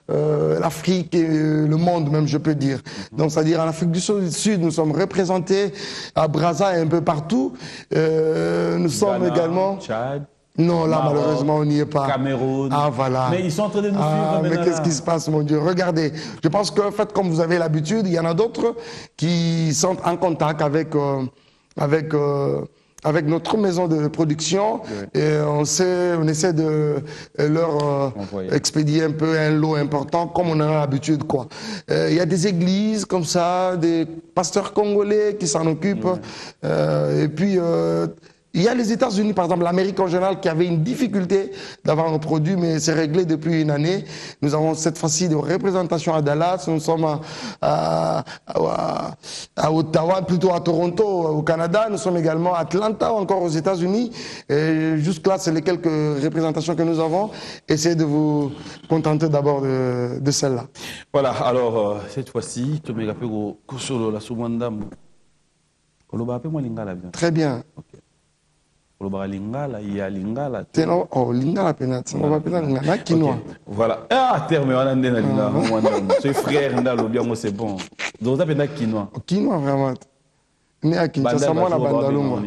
l'Afrique et le monde même, je peux dire. Donc, c'est-à-dire en Afrique du Sud, nous sommes représentés à Brazza et un peu partout. Nous sommes Ghana, également... Tchad, non, là, Maroc, malheureusement, on n'y est pas. Cameroun. Ah, voilà. Mais ils sont en train de nous suivre. Mais qu'est-ce qui se passe, mon Dieu? Regardez, je pense que, en fait, comme vous avez l'habitude, il y en a d'autres qui sont en contact avec notre maison de production, et on essaie de leur expédier un peu un lot important, comme on en a l'habitude, quoi. Il y a des églises comme ça, des pasteurs congolais qui s'en occupent, et puis il y a les États-Unis, par exemple, l'Amérique en général, qui avait une difficulté d'avoir un produit, mais c'est réglé depuis une année. Nous avons cette fois-ci de représentation à Dallas, nous sommes à Ottawa, plutôt à Toronto, au Canada, nous sommes également à Atlanta, encore aux États-Unis. Jusque-là, c'est les quelques représentations que nous avons. Essayez de vous contenter d'abord de celle-là. Voilà, alors, cette fois-ci, tu m'as rappelé que la Soumanda. Très bien. Okay. Lingala, il y a Lingala. Oh, Lingala penat. On va appeler Lingala Quinoa. Voilà. Ah, terme, on a un Lingala. C'est frère, bien, c'est bon. Donc, ça penat Quinoa. Quinoa, vraiment. Né à Kinshasa, moi, la Bandalongo.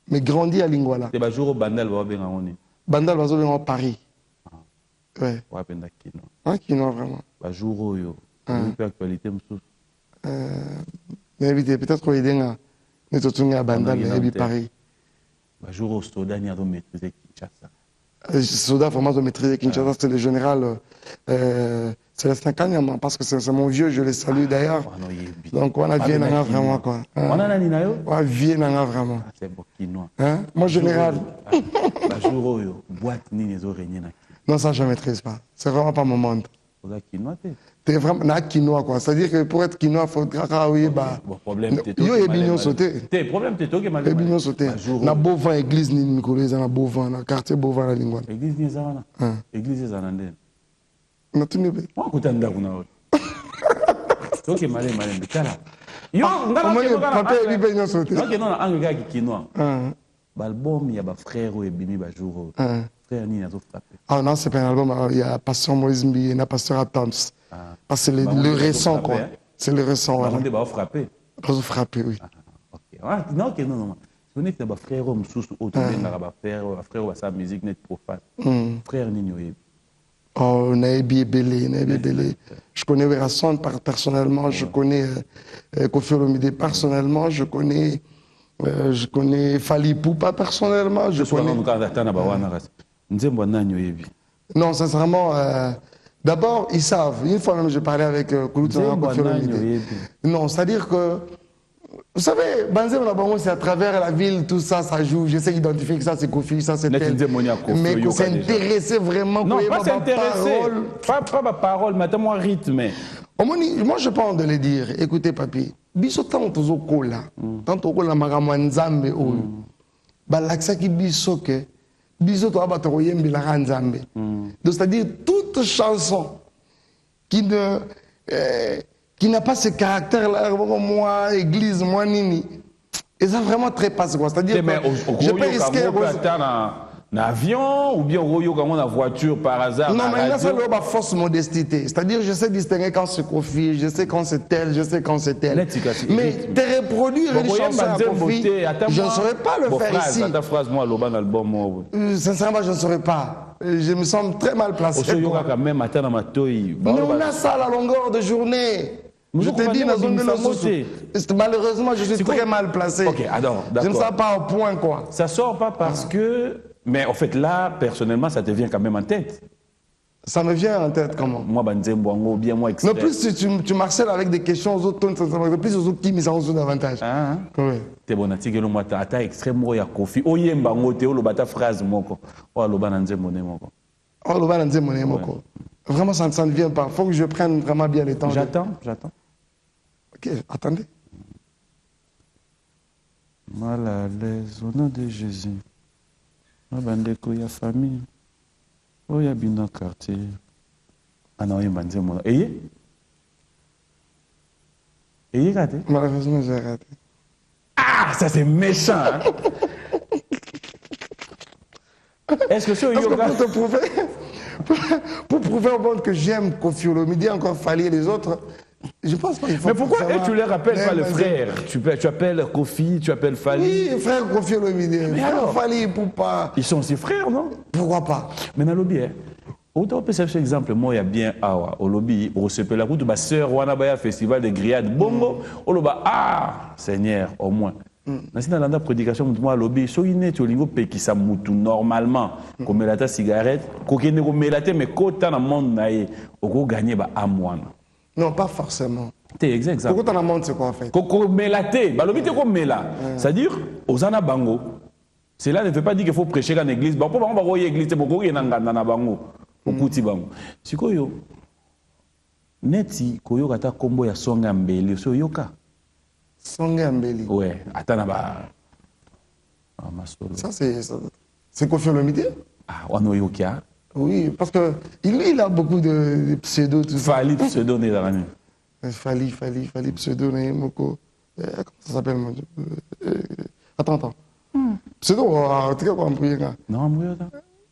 Mais grandi à Lingala. C'est le jour où Bandal va bien en Bandal va bien à Paris. Ouais. Ouais, penat Quinoa. Ah, Quinoa, vraiment. Le jour où il y a une actualité, mais peut-être qu'il y a des gens qui sont à Bandal et Paris. Le jour où Stodani a maîtrisé Kinshasa. Soda vraiment de maîtriser Kinshasa, c'est le général Célestin Kanyama, parce que c'est mon vieux, je le salue d'ailleurs. Donc on a vu Nanga vraiment quoi. On a nani na yo? On a vu Nanga vraiment. C'est Burkinois. Hein? Moi général. Jour boîte ni les oreilles na. Non, ça je ne maîtrise pas. C'est vraiment pas mon monde. Vous êtes Kinois T'es vraiment na quinoa quoi. C'est-à-dire que pour être quinoa, il faudra oui bah. Bon problème t'es yo ebignon sauté. T'es problème t'es toi qui mal. Ebignon sauté. Na Beauvin église ni Nicolas na Beauvin na quartier Beauvin la Lingouane. Église ni zana. Église zana ndene. Na tunebe. Moi kutanda kuna wote. Toi qui mal mbikala. Yo ngala ke papa ebignon sauté. OK non anga ki Kinois. L'album il y a ba frère ou ebimi ba jour. Frère ni nazo frappé. Ah non, c'est pas un album, il y a Pasteur Moïse Mbi, il y a Pasteur Atams. Parce que c'est le récent, quoi. C'est le récent, voilà. On va frapper. On va frapper, oui. Ok. Non, ok, non. Ce n'est que des frères ou sous autour de frère ou sa musique n'est profane. Frère Nino. Oh, Naebi Belé. Je connais Werasson personnellement, je connais Kofi Olomide personnellement, je connais Fali Poupa personnellement, je connais... Non, sincèrement, d'abord, ils savent. Une fois même, je parlais avec Kouloutsara Kofi Olomide. Non, c'est-à-dire que, vous savez, Banzé Monabongo, c'est à travers la ville, tout ça, ça joue. Je sais identifier que ça, c'est Kofi, ça, c'est tel. Mais s'intéresser vraiment... Non, pas s'intéresser. Pas ma parole, mais moi rythme. Moi, je pense de le dire. Écoutez, papi, biso tant tozo kola, tant tozo magamo nzambe oyo. Ba laksa ki biso ke biso to abato yembi la nzambe. Donc c'est-à-dire toute chanson qui n'a pas ce caractère-là, moi église, moi nini. Et ça vraiment très passe quoi. C'est-à-dire que je peux risquer un avion ou bien on a voiture par hasard. Non, mais là, c'est la fausse modestie. C'est-à-dire, je sais distinguer quand c'est Kofi, je sais quand c'est tel, je sais quand c'est tel. Mais te reproduire une chanson à Kofi, je ne saurais pas le faire ici. Sincèrement, je ne saurais pas. Je me sens très mal placé. Mais on a ça à la longueur de journée. Je te dis, malheureusement, je suis très mal placé. Ok, alors, je ne sors pas au point, quoi. Ça sort pas parce que... Mais en fait, là, personnellement, ça te vient quand même en tête. Ça me vient en tête, comment? Moi, Banzemboango, bien moi, extrait. Non, plus si tu marchelles avec des questions aux autres, plus aux autres qui me sont davantage. Oui. T'es bon, tu as moi, t'as extrêmement ya Kofi. Oyembango, t'es le bata phrase, moko. Oh, le bananzemone, moko. Oh, le bananzemone, moko. Vraiment, ça ne vient pas. Il faut que je prenne vraiment bien le temps. J'attends. Ok, attendez. Mal à l'aise, au nom de Jésus. Bandeko ya famille. Oh, ya bino quartier. Ah non, il m'a dit mon. Ayez raté? Malheureusement, j'ai raté. Ah, ça c'est méchant. Hein? Est-ce que c'est yoga? Pour prouver au monde que j'aime Kofi Olomide, encore Fali les autres, je pense pas qu'il faut. Mais pourquoi tu les rappelles pas le frère? Tu appelles Kofi, tu appelles Fali. Oui, frère Kofi Olomide. Mais alors Fali, Poupa. Ils sont aussi frères, non? Pourquoi pas? Mais dans le lobby, autant peut cet exemple, moi, il y a bien Awa, au lobby, au recevait la route, ma sœur, Wanabaya, festival de grillades, bongo, au loba, ah, Seigneur, au moins. Dans la prédication, moi, lobby, so il n'est au niveau qui ça moutou normalement, comme la cigarette, coquine, comme la mais quand dans le monde, on peut gagner à moi. Non, pas forcément. C'est exact. Pourquoi tu as la montre, c'est quoi en fait? C'est-à-dire, aux anabango, cela ne veut pas dire qu'il faut prêcher dans l'église. Bon, pour avoir une église, c'est beaucoup de bango. Okuti bango. Si koyo, neti koyo kata kombo ya songa mbeli, so yoka. Songa mbeli. Ouais, attends ba. Ça c'est Kofi Olomide? Ah, on a yoka. Oui, parce que il a beaucoup de pseudo tout ça. Fali pseudo né dans l'année. Fali pseudo né moko. Comment ça s'appelle mon Dieu? Attends. Pseudo en tout cas quoi non, moi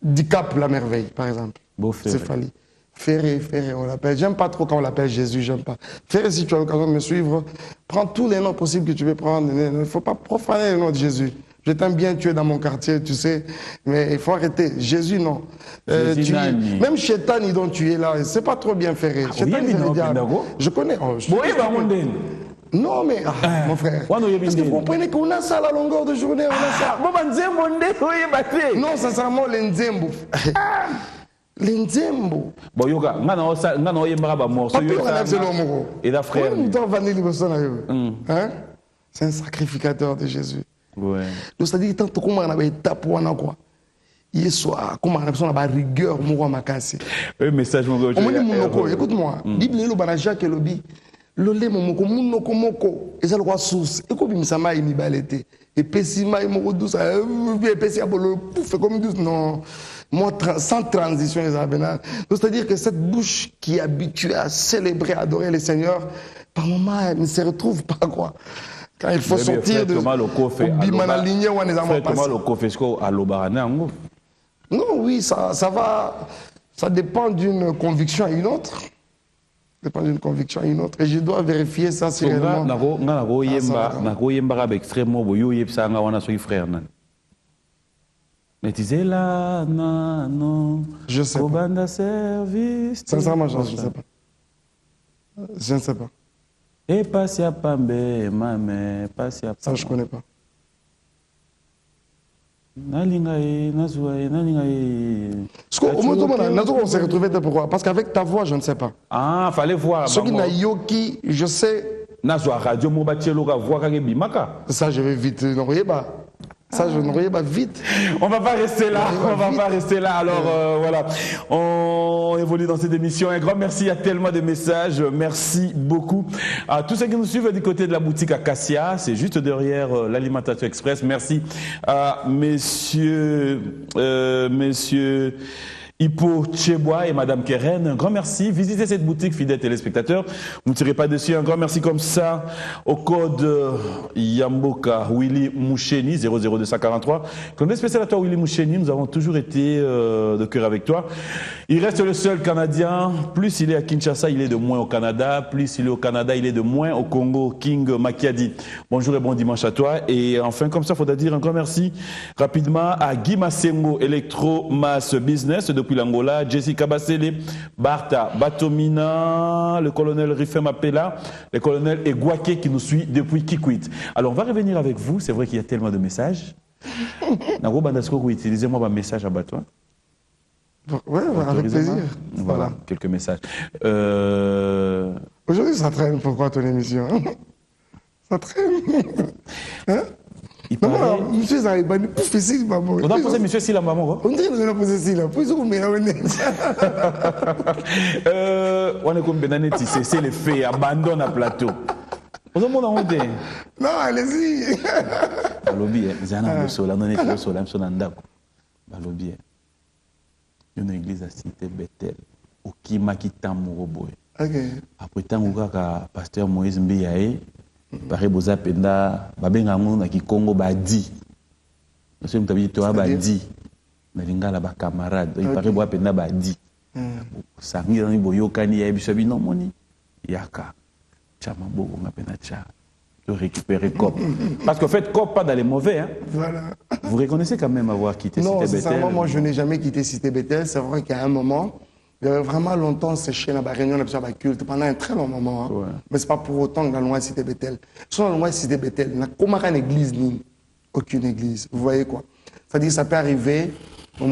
Dicap la merveille par exemple. C'est Fali. Ferré, on l'appelle. J'aime pas trop quand on l'appelle Jésus, j'aime pas. Ferré, si tu as l'occasion de me suivre, prends tous les noms possibles que tu veux prendre. Il ne faut pas profaner le nom de Jésus. Je t'aime bien, tu es dans mon quartier, tu sais, mais il faut arrêter. Jésus, non. Même Chétani dont tu es là, c'est pas trop bien Ferré. Chétani, c'est le diable. Je connais. Non, mais mon frère. Parce que vous comprenez qu'on a ça à la longueur de journée. On a ça. Non, sincèrement, les Nzembo. Les Nzembo. Bon, yoga, ngana oyembara ba morceau yoga. Et la frère. C'est un sacrificateur de Jésus. Ouais. Donc c'est-à-dire tant que comment on avait étape pour quoi. Hier soir, comment on a besoin de rigueur pour ma casse. Un message mon gars. Écoute-moi. Bible le banaja que le bi. Lolé momoko munoko moko. Et ça le roi source. Et comme ça m'a émis balete. Et pessima et moko douce. Et pessia bolo pouf comme douce non. Moi, sans transition, les abénats. C'est-à-dire que cette bouche qui est habituée à célébrer, à adorer le Seigneur, par moments, elle ne se retrouve pas, quoi. Quand il faut sortir de... Non, oui, ça va... Ça dépend d'une conviction à une autre. Ça dépend d'une conviction à une autre. Et je dois vérifier ça si réellement... Mais tu sais là, non. Je sais pas. Service. Sincèrement, je ne sais pas. Je ne sais pas. Et passia pambe, mame, passia. Ça, je ne connais pas. Au moins, on s'est retrouvé pourquoi? Parce qu'avec ta voix, je ne sais pas. Ah, fallait voir. Ce qui n'a yoki, je sais. Ça, je vais vite. Ça, je n'aurais pas vite. On va pas rester là. On va pas rester là. Alors voilà, on évolue dans cette émission. Un grand merci. Il y a tellement de messages. Merci beaucoup à tous ceux qui nous suivent du côté de la boutique Acacia. C'est juste derrière l'Alimentation Express. Merci à messieurs Hippo Tchebois et Madame Keren, un grand merci. Visitez cette boutique, fidèles téléspectateurs. Vous ne tirez pas dessus. Un grand merci comme ça au code Yamboka Willy Moucheni 00243. Comme spécial à toi Willy Moucheni, nous avons toujours été de cœur avec toi. Il reste le seul Canadien. Plus il est à Kinshasa, il est de moins au Canada. Plus il est au Canada, il est de moins au Congo. King Makiadi. Bonjour et bon dimanche à toi. Et enfin, comme ça, il faudra dire un grand merci rapidement à Guy Massengo, Electro Mass Business depuis l'Angola, Jessica Bassele, Barta, Batomina, le colonel Rifem Apela, le colonel Egwake qui nous suit depuis Kikwit. Alors, on va revenir avec vous. C'est vrai qu'il y a tellement de messages. Nago Bandasko, vous utilisez moi un message à Batois. Oui, avec plaisir. Voilà, quelques messages. Aujourd'hui, ça traîne. Pourquoi ton émission? Ça traîne. Hein? Non, monsieur Zahibani, pouf, ici, maman. On a posé monsieur Sila, maman. On dirait qu'on a posé Sila. Puis, on met la on est comme Benanetti, c'est les faits, abandonne à plateau. On a mon honte. Non, allez-y. Balobi, Zana Moussola, non, on est Moussola, on est Ndako. Balobi, une église à Cité Bethel, au Kimaki Tamouroboy. Après, Tamouka, pasteur Moïse Mbiyae, Pareil, vous avez dit Congo badi. Nous sommes dit toi badi. Nalinga la ba camarade. Il paraît vous avez badi. Ça ngi dans boyo kani ya biso bino moni. Yaka. Chama bo on appelle cha. De récupérer cop. Parce qu'en fait cop pas dans les mauvais hein. Voilà. Vous reconnaissez quand même avoir quitté Cité Bethel. Non, sincèrement moi je n'ai jamais quitté Cité Bethel, c'est vrai qu'à un moment il y avait vraiment longtemps séché dans la réunion de culte pendant un très long moment. Hein. Ouais. Mais ce n'est pas pour autant que dans l'Ouest Cité Bethel. Sur dans l'Ouest Cité Bethel, il n'y a qu'aucune église ni aucune église. Vous voyez quoi? C'est-à-dire que ça peut arriver, il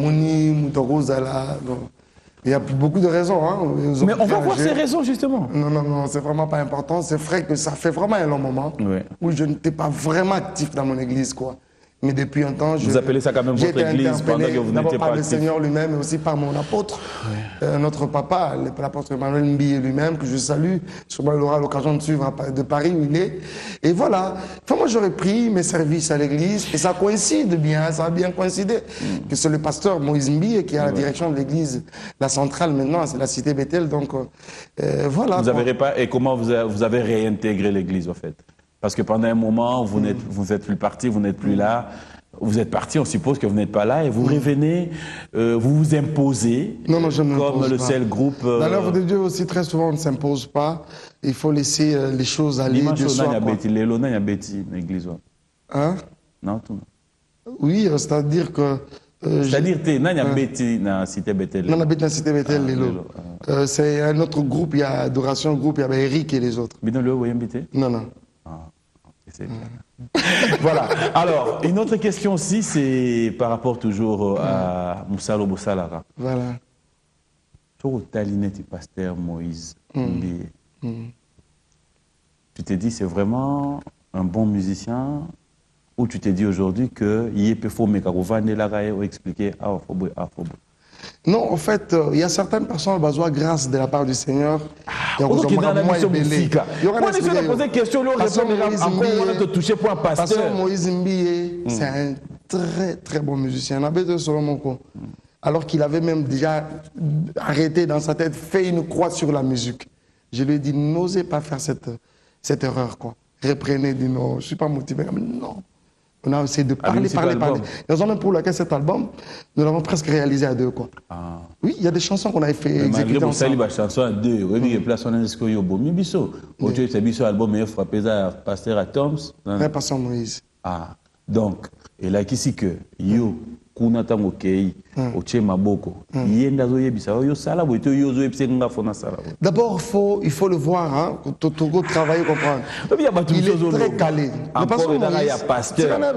y a beaucoup de raisons. Hein. Mais on va voir ces raisons justement. Non, c'est vraiment pas important. C'est vrai que ça fait vraiment un long moment où je n'étais pas vraiment actif dans mon église, quoi. Mais depuis un temps, vous appelez ça quand même votre église pendant que vous n'étiez pas par le Seigneur lui-même, mais aussi par mon apôtre, notre papa, l'apôtre Emmanuel Mbiye lui-même, que je salue. Sûrement, il aura l'occasion de suivre de Paris où il est. Et voilà. Enfin, moi, j'aurais pris mes services à l'église et ça coïncide bien, ça a bien coïncidé. Que c'est le pasteur Moïse Mbiye qui est à la direction de l'église, la centrale maintenant, c'est la cité Bethel. Donc, voilà. Vous avez pas, et comment vous avez réintégré l'église, en fait? Parce que pendant un moment, vous n'êtes plus parti, vous n'êtes plus là. Vous êtes parti, on suppose que vous n'êtes pas là, et vous revenez, vous vous imposez. Non, je ne comme le seul groupe. Dans l'œuvre de Dieu aussi, très souvent, on ne s'impose pas. Il faut laisser les choses aller de soi. L'église. Hein? Non, tout. Oui, c'est-à-dire que. C'est-à-dire que tu as bêti dans la cité Bethel. Non, on dans cité Bethel, c'est un autre groupe, il y a Adoration Groupe, il y a Eric et les autres. Non. Voilà. Alors, une autre question aussi, c'est par rapport toujours à Moussalo Boussalara. Voilà. Sur le talinet du pasteur Moïse Mbié. Tu t'es dit, c'est vraiment un bon musicien, ou tu t'es dit aujourd'hui que il faut expliquer Non, en fait, il y a certaines personnes qui ont besoin de grâce de la part du Seigneur. Il y a posé question, Pasteur Moïse Mbié, c'est un très très bon musicien. Alors qu'il avait même déjà arrêté dans sa tête, fait une croix sur la musique. Je lui ai dit, n'osez pas faire cette erreur, quoi. Reprenez, dit non, je ne suis pas motivé. Non. On a essayé de parler. Raison même pour laquelle cet album, nous l'avons presque réalisé à deux, quoi. Ah. Oui, il y a des chansons qu'on avait fait exécuter ensemble. Malgré chanson à deux, oui, place on a ce qu'il y a beau. Mibiso, aujourd'hui c'est biso album mais frappé à pasteur à Toms. Ouais, pasteur Moïse. Ah, donc et là qui que yo kuna tango kei oche maboko yenda zo yebisa yo sala bo to yo zo yebisa nga fona sala. D'abord il faut le voir, hein, Togo travailler, comprendre. Il est très calé. Le pasteur Moïse,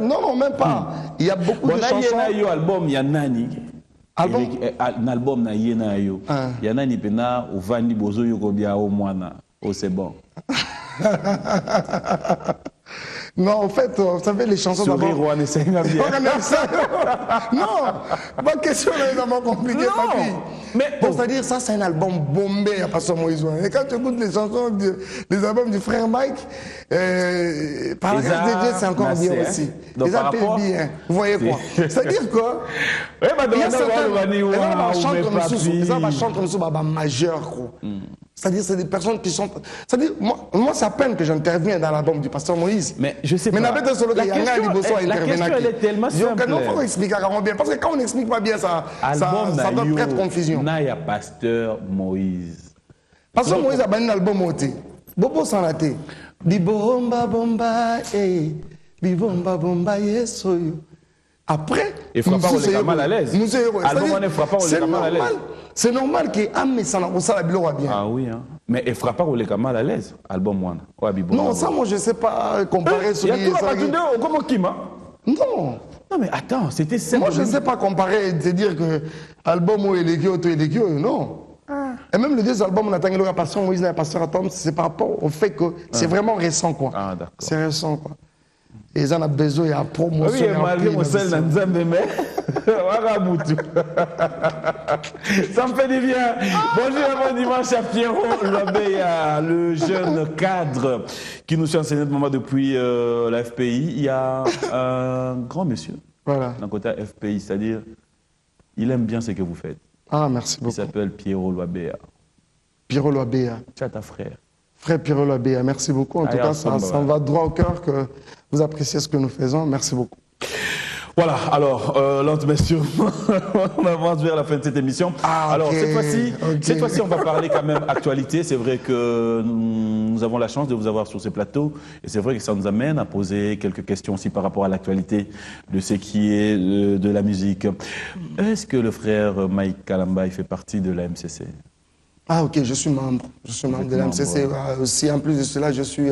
non, même pas. Il y a beaucoup de chansons. Yo album ya nani? Album na yena yo. Ya nani pena ovandi bozo yo ko bia o mwana. Oh c'est bon. Non, en fait, vous savez, les chansons d'abord... Non, ma question est vraiment compliquée, papi. Mais c'est-à-dire, ça, c'est un album bombé à Pasteur Moïse. Et quand tu écoutes les chansons, les albums du frère Mike, par la grâce de Dieu, c'est encore bien aussi. Les appels bien. Vous voyez quoi? C'est-à-dire quoi? Il y a certains... Ça chante comme ça, majeur, quoi. C'est-à-dire, c'est des personnes qui sont... C'est-à-dire, moi c'est à peine que j'interviens dans l'album du pasteur Moïse. Mais je sais pas. La question, elle est tellement simple. Il faut expliquer bien. Parce que quand on n'explique pas bien, ça peut prêter confusion. Il y a pasteur Moïse. Pasteur Moïse a banni l'album ôté. Bobo s'en a été. Bibomba bomba, bibomba bomba, yesoyo. Après, il ne frappe pas mal à l'aise. C'est normal que Amé s'en a bien. Ah oui, hein. Mais il ne frappe pas mal à l'aise. Album one. Non, ça, moi, je ne sais pas comparer. Il y a tout la partie de comment qui m'a. Non. Non, mais attends, c'était simple. Moi, je ne sais pas comparer et te dire que album ou Elegio, non. Et même les deux albums, on a la passion Moïse et la passion Atom, c'est par rapport au fait que c'est vraiment récent, quoi. Ah, d'accord. C'est récent, quoi. Et ils en ont besoin, il y a promotion. Oui, malgré mon seul dans Nzambe, mais ça me fait du bien. Bonjour et bon dimanche à Pierrot Loabeya, le jeune cadre qui nous suit en moment depuis la FPI. Il y a un grand monsieur d'un côté FPI, c'est-à-dire il aime bien ce que vous faites. Ah, merci beaucoup. Il s'appelle Pierrot Loabeya. Pierrot Loabeya. Tu as ta frère. Frère Pierrot Loabeya, merci beaucoup. En tout cas, ça me va droit au cœur que vous appréciez ce que nous faisons. Merci beaucoup. Voilà, alors, lentement, mais sûrement, on avance vers la fin de cette émission. Alors, cette fois-ci, on va parler quand même actualité. C'est vrai que nous avons la chance de vous avoir sur ce plateau. Et c'est vrai que ça nous amène à poser quelques questions aussi par rapport à l'actualité de ce qui est de la musique. Est-ce que le frère Mike Kalamba fait partie de la MCC? Ah, ok, je suis membre. Je suis membre de la MCC. Aussi, en plus de cela, je suis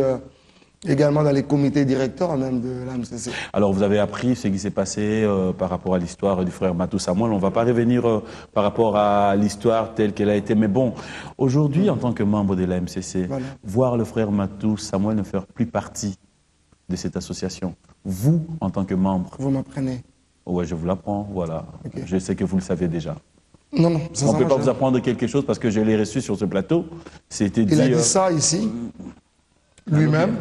également dans les comités directeurs même de la MCC. Alors, vous avez appris ce qui s'est passé par rapport à l'histoire du frère Matou Samuel. On ne va pas revenir par rapport à l'histoire telle qu'elle a été. Mais bon, aujourd'hui, en tant que membre de la MCC, voir le frère Matou Samuel ne faire plus partie de cette association, vous, en tant que membre... Vous m'apprenez. Oui, je vous l'apprends, voilà. Okay. Je sais que vous le savez déjà. Non, non. On ne peut pas vous apprendre quelque chose parce que je l'ai reçu sur ce plateau. C'était dit. Il a dit ça ici, lui-même.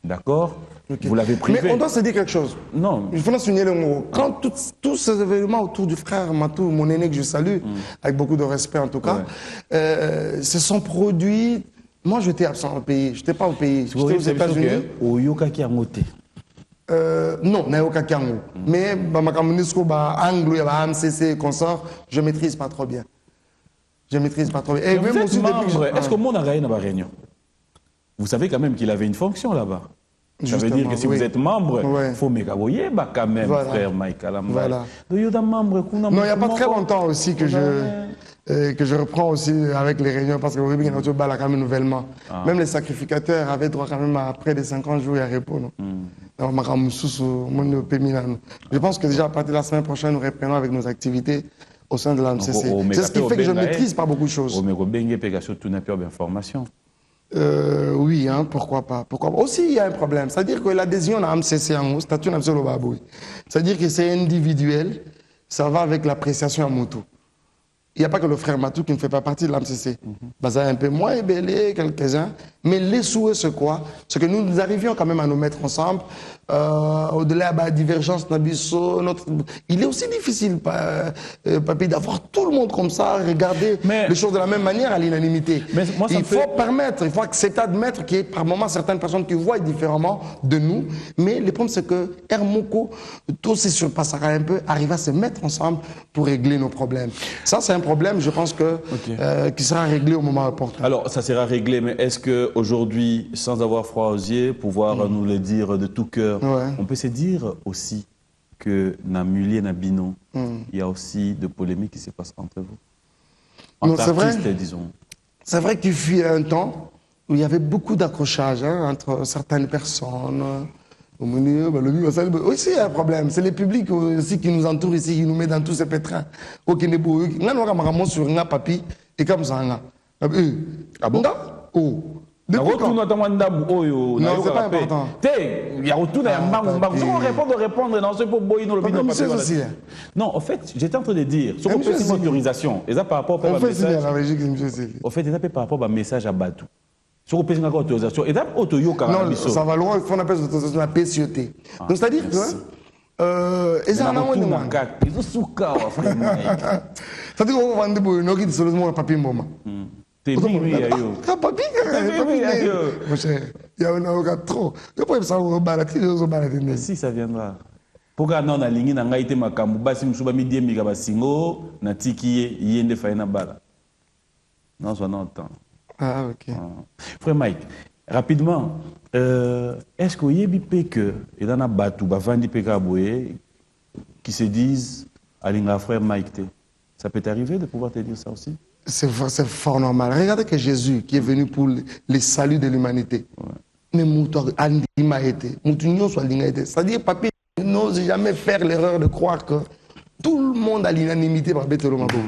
D'accord. Vous l'avez privé. Mais on doit se dire quelque chose. Non. Il faut souligner le mot. Quand tous ces événements autour du frère Matou, mon aîné que je salue, avec beaucoup de respect en tout cas, se sont produits. Moi, j'étais absent au pays. Je n'étais pas au pays. J'étais aux États-Unis. Non, Nayoka Kiango. Mais Anglo, AMCC, consort, je ne maîtrise pas trop bien. Je ne maîtrise pas trop bien. Et vous êtes membre. Est-ce que mon Araï n'a pas réunion? Vous savez quand même qu'il avait une fonction là-bas. Ça veut dire que si vous êtes membre, il faut m'égaboyer quand même, frère Mike Kalamba. Voilà. Non, il n'y a pas très longtemps aussi que je... et que je reprends aussi avec les réunions parce que oui, il y a notre balle quand même nouvellement. Même les sacrificateurs avaient droit quand même à près de 50 jours à repos. Non? Je pense que déjà à partir de la semaine prochaine, nous reprenons avec nos activités au sein de l'AMCC. C'est ce qui fait que je ne maîtrise pas beaucoup de choses. Oui, hein, pourquoi pas. Aussi, il y a un problème. C'est-à-dire que l'adhésion à l'AMCC, c'est-à-dire que c'est individuel, ça va avec l'appréciation à moto. Il n'y a pas que le frère Matou qui ne fait pas partie de l'AMCC. Ça un peu moins ébélé, quelques-uns. Mais les souhaits, c'est quoi? C'est que nous arrivions quand même à nous mettre ensemble. Au-delà de la divergence, il est aussi difficile, papi, d'avoir tout le monde comme ça, regarder les choses de la même manière à l'unanimité. Il faut permettre, il faut accepter, admettre qu'il y a par moments certaines personnes qui voient différemment de nous. Mais le problème, c'est que Hermoko, tout se surpassera un peu, arrive à se mettre ensemble pour régler nos problèmes. Ça, c'est un problème, je pense, qui sera réglé au moment opportun. Alors, ça sera réglé, mais est-ce qu'aujourd'hui, sans avoir froid aux yeux, pouvoir nous le dire de tout cœur, on peut se dire aussi que dans Mulier, dans Bino, il y a aussi de polémiques qui se passent entre vous? Entre artistes, disons. C'est vrai qu'il fut un temps où il y avait beaucoup d'accrochages entre certaines personnes. Oui, c'est un problème. C'est le public aussi qui nous entoure ici, qui nous met dans tous ces pétrins. Sur un papi et comme ça. Ah bon? Oh. Non, c'est pas important. Non, en fait, j'étais en train de dire, sur une autorisation, et ça par rapport au message. En fait, il par rapport au message à Batou. Sur une autorisation, et non, ça va loin, il faut appeler l'autorisation la PCOT. Donc, c'est-à-dire que. C'est-à-dire qu'on va vendre des solutions à papier moment. T'es bien, oui, papier, il y a un trop. Si, ça viendra. Pourquoi non, on a ligné dans l'aïté makambu, basi msuba midi miga basingo, na tiki yende faina bala. Non, soit non temps. Ah, ok. Frère Mike, rapidement, est-ce qu'il y a des gens qui dans la batou, qui se disent Alinga frère Mike? Ça peut t'arriver de pouvoir te dire ça aussi? C'est fort normal. Regardez que Jésus, qui est venu pour le salut de l'humanité, c'est-à-dire, papi n'ose jamais faire l'erreur de croire que tout le monde a l'unanimité par Bethel Mabo.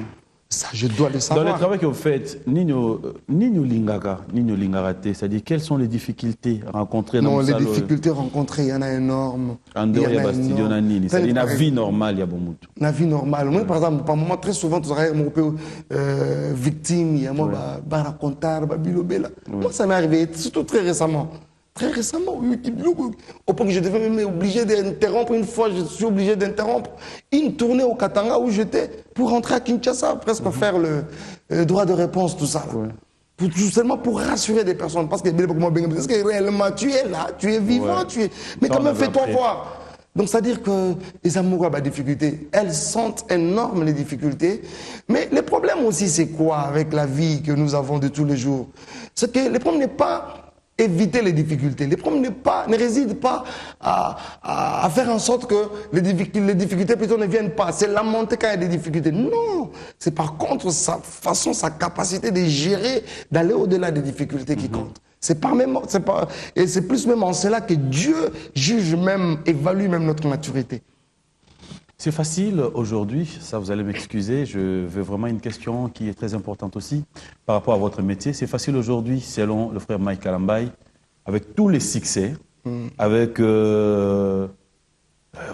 Ça, je dois le savoir. Dans le travail que vous faites, Nino Lingara, c'est-à-dire quelles sont les difficultés rencontrées dans les difficultés rencontrées, il y en a énormes. En dehors, il y a Bastille, c'est-à-dire la vie normale, il y a beaucoup. La vie normale. Moi, par exemple, par moment, très souvent, tu aurais mon victime, il y a moi, racontar, bilobela. Moi, ça m'est arrivé, surtout très récemment. Très récemment, au point que je devais même obligé d'interrompre, une fois je suis obligé d'interrompre une tournée au Katanga où j'étais pour rentrer à Kinshasa, presque faire le droit de réponse, tout ça. Là. Seulement pour rassurer des personnes, parce que réellement tu es là, tu es vivant, mais quand même fais-toi voir. Donc c'est-à-dire que les amoureux ont des difficultés, elles sentent énormes les difficultés, mais le problème aussi c'est quoi avec la vie que nous avons de tous les jours? C'est que le problème n'est pas éviter les difficultés. Le problème ne réside pas à faire en sorte que les difficultés plutôt ne viennent pas. C'est lamenter quand il y a des difficultés. Non, c'est par contre sa façon, sa capacité de gérer, d'aller au-delà des difficultés qui compte. Et c'est plus même en cela que Dieu juge même, évalue même notre maturité. C'est facile aujourd'hui, ça vous allez m'excuser, je veux vraiment une question qui est très importante aussi par rapport à votre métier. C'est facile aujourd'hui, selon le frère Mike Kalambaye, avec tous les succès, avec,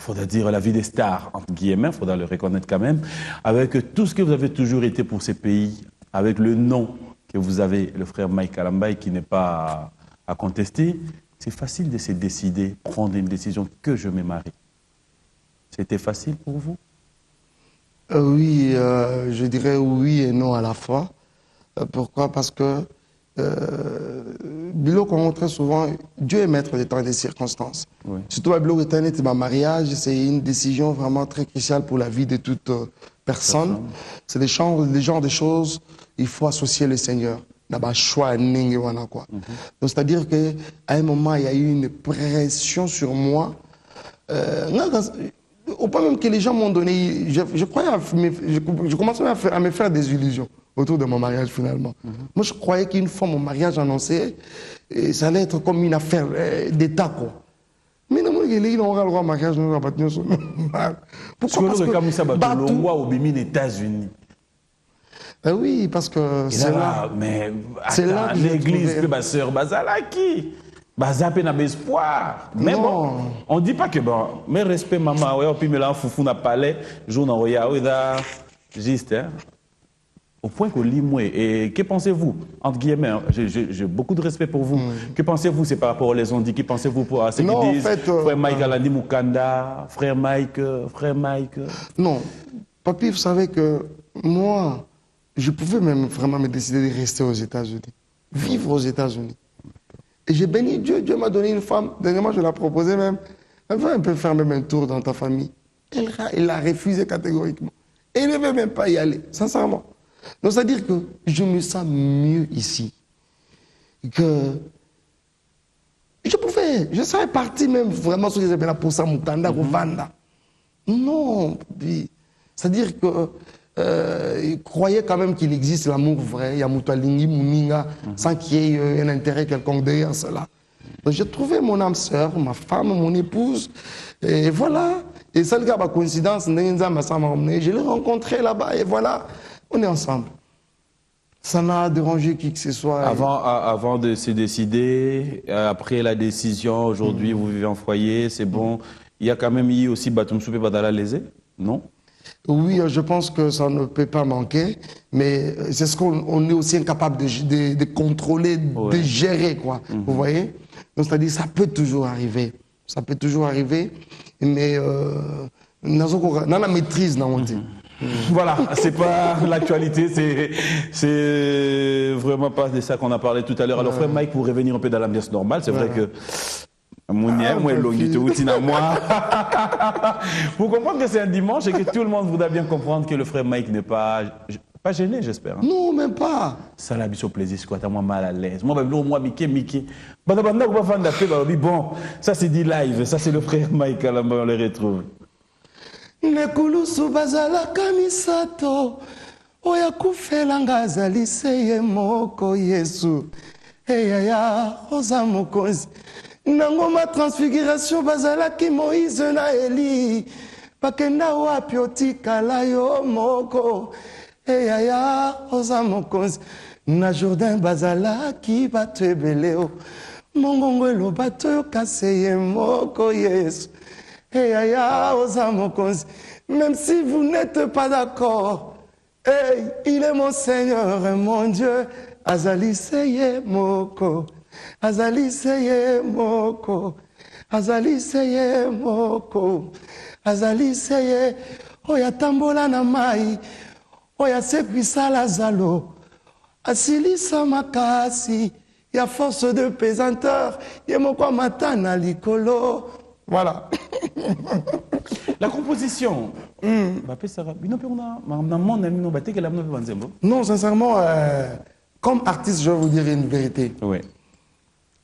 faudra dire, la vie des stars, entre guillemets, il faudra le reconnaître quand même, avec tout ce que vous avez toujours été pour ces pays, avec le nom que vous avez, le frère Mike Kalambaye, qui n'est pas à contester, c'est facile de se décider, prendre une décision que je me marie. C'était facile pour vous? Oui, je dirais oui et non à la fois. Pourquoi? Parce que, Bilo, comme très souvent, Dieu est maître des temps et des circonstances. Oui. Surtout à Bilo, ma mariage, c'est une décision vraiment très cruciale pour la vie de toute personne. C'est des genres de choses, il faut associer le Seigneur. Donc, c'est-à-dire qu'à un moment, il y a eu une pression sur moi. au point même que les gens m'ont donné, je croyais, je commençais à me faire des illusions autour de mon mariage finalement. Moi, je croyais qu'une fois mon mariage annoncé, et ça allait être comme une affaire d'État, quoi. Mais non, il aura le droit au mariage, nous avons battu son normal. Pourquoi? Parce que comme ça, Batulongwa au Bénin, les États-Unis. Oui, parce que c'est là. Mais c'est là l'église que ma sœur Bazalaki. Bazapé n'a pas espoir. Mais bon, on ne dit pas que bon, mais respect maman, ouais, puis me là, foufou n'a pas l'air, jour dans Roya, juste, hein. Au point que lit moi. Et que pensez-vous, entre guillemets, hein, j'ai beaucoup de respect pour vous. Que pensez-vous, c'est par rapport aux les on dit, que pensez-vous pour à ce qu'ils disent, frère Mike Alandi Mukanda, frère Mike. Non, papy, vous savez que moi, je pouvais même vraiment me décider de rester aux États-Unis, vivre aux États-Unis. Et j'ai béni Dieu, Dieu m'a donné une femme, dernièrement je l'ai proposé même, elle veut un peu faire même un tour dans ta famille. Elle a refusé catégoriquement. Et elle ne veut même pas y aller, sincèrement. Donc c'est-à-dire que je me sens mieux ici. Que je serais parti même vraiment sur les événements pour ça, Mukanda, Vanda. Non, c'est-à-dire que il croyait quand même qu'il existe l'amour vrai, il y a Moutalingi, Mouninga, sans qu'il y ait un intérêt quelconque derrière cela. Donc j'ai trouvé mon âme sœur, ma femme, mon épouse, et voilà. Et ça, le gars, par coïncidence, je l'ai rencontré là-bas, et voilà, on est ensemble. Ça n'a dérangé qui que ce soit. Avant de se décider, après la décision, aujourd'hui, vous vivez en foyer, c'est bon. Il y a quand même eu aussi Batum Soupé Badala Lésé, non? Oui, je pense que ça ne peut pas manquer, mais c'est ce qu'on est aussi incapable de contrôler, de gérer, quoi. Vous voyez? Donc, c'est-à-dire, ça peut toujours arriver. Ça peut toujours arriver, mais dans la maîtrise, non, on dit. Voilà, c'est pas l'actualité, c'est vraiment pas de ça qu'on a parlé tout à l'heure. Alors, frère Mike, pour revenir un peu dans l'ambiance normale, c'est vrai que pour comprendre que c'est un dimanche et que tout le monde voudra bien comprendre que le frère Mike n'est pas gêné, j'espère. Hein? Non, même pas. Ça l'a mis au plaisir, quoi. T'as moi mal à l'aise. Moi, Mickey. Bon, ça c'est dit live. Ça c'est le frère Mike, là, on le retrouve. Nekulusu bazalaka misato oya kufelanga azali seye moko Yesu eyaya oza mokonzi nango ma transfiguration bazalaki Moïse na Eli bakenda wapi otikala yo moko eyaya oza mokonzi na Jourdain bazalaki bato ebele o mongongo eloba toyoka seye moko Yesu. Hey, même si vous n'êtes pas d'accord, hey, il est mon Seigneur et mon Dieu. Azali seye moko, azali seye moko, azali seye moko, azali seye. Oya tambola na mai, oya sekwisa lazalo, asilisa makasi, ya force de pesanteur, yemoko matana likolo. Voilà. La composition. Non, sincèrement, comme artiste, je vais vous dire une vérité. Oui.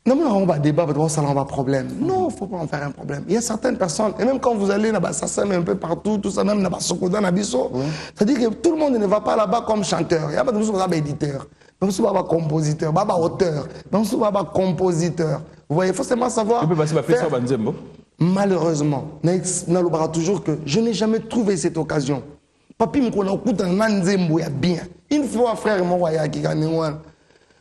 Non, mais on va débattre, ça n'en va problème. Non, il ne faut pas en faire un problème. Il y a certaines personnes, et même quand vous allez là-bas, ça sème un peu partout, tout ça, même là-bas, Sokoda, Nabiso, c'est-à-dire que tout le monde ne va pas là-bas comme chanteur. Il y a pas de gens qui éditeur, même si pas compositeur, pas auteur, même si pas compositeur. Vous voyez, il faut seulement savoir. Malheureusement, n'aloubara toujours que je n'ai jamais trouvé cette occasion. Papi me connaît au coup d'un nanzembo ya bien. Une fois frère moi ya qui gagne one.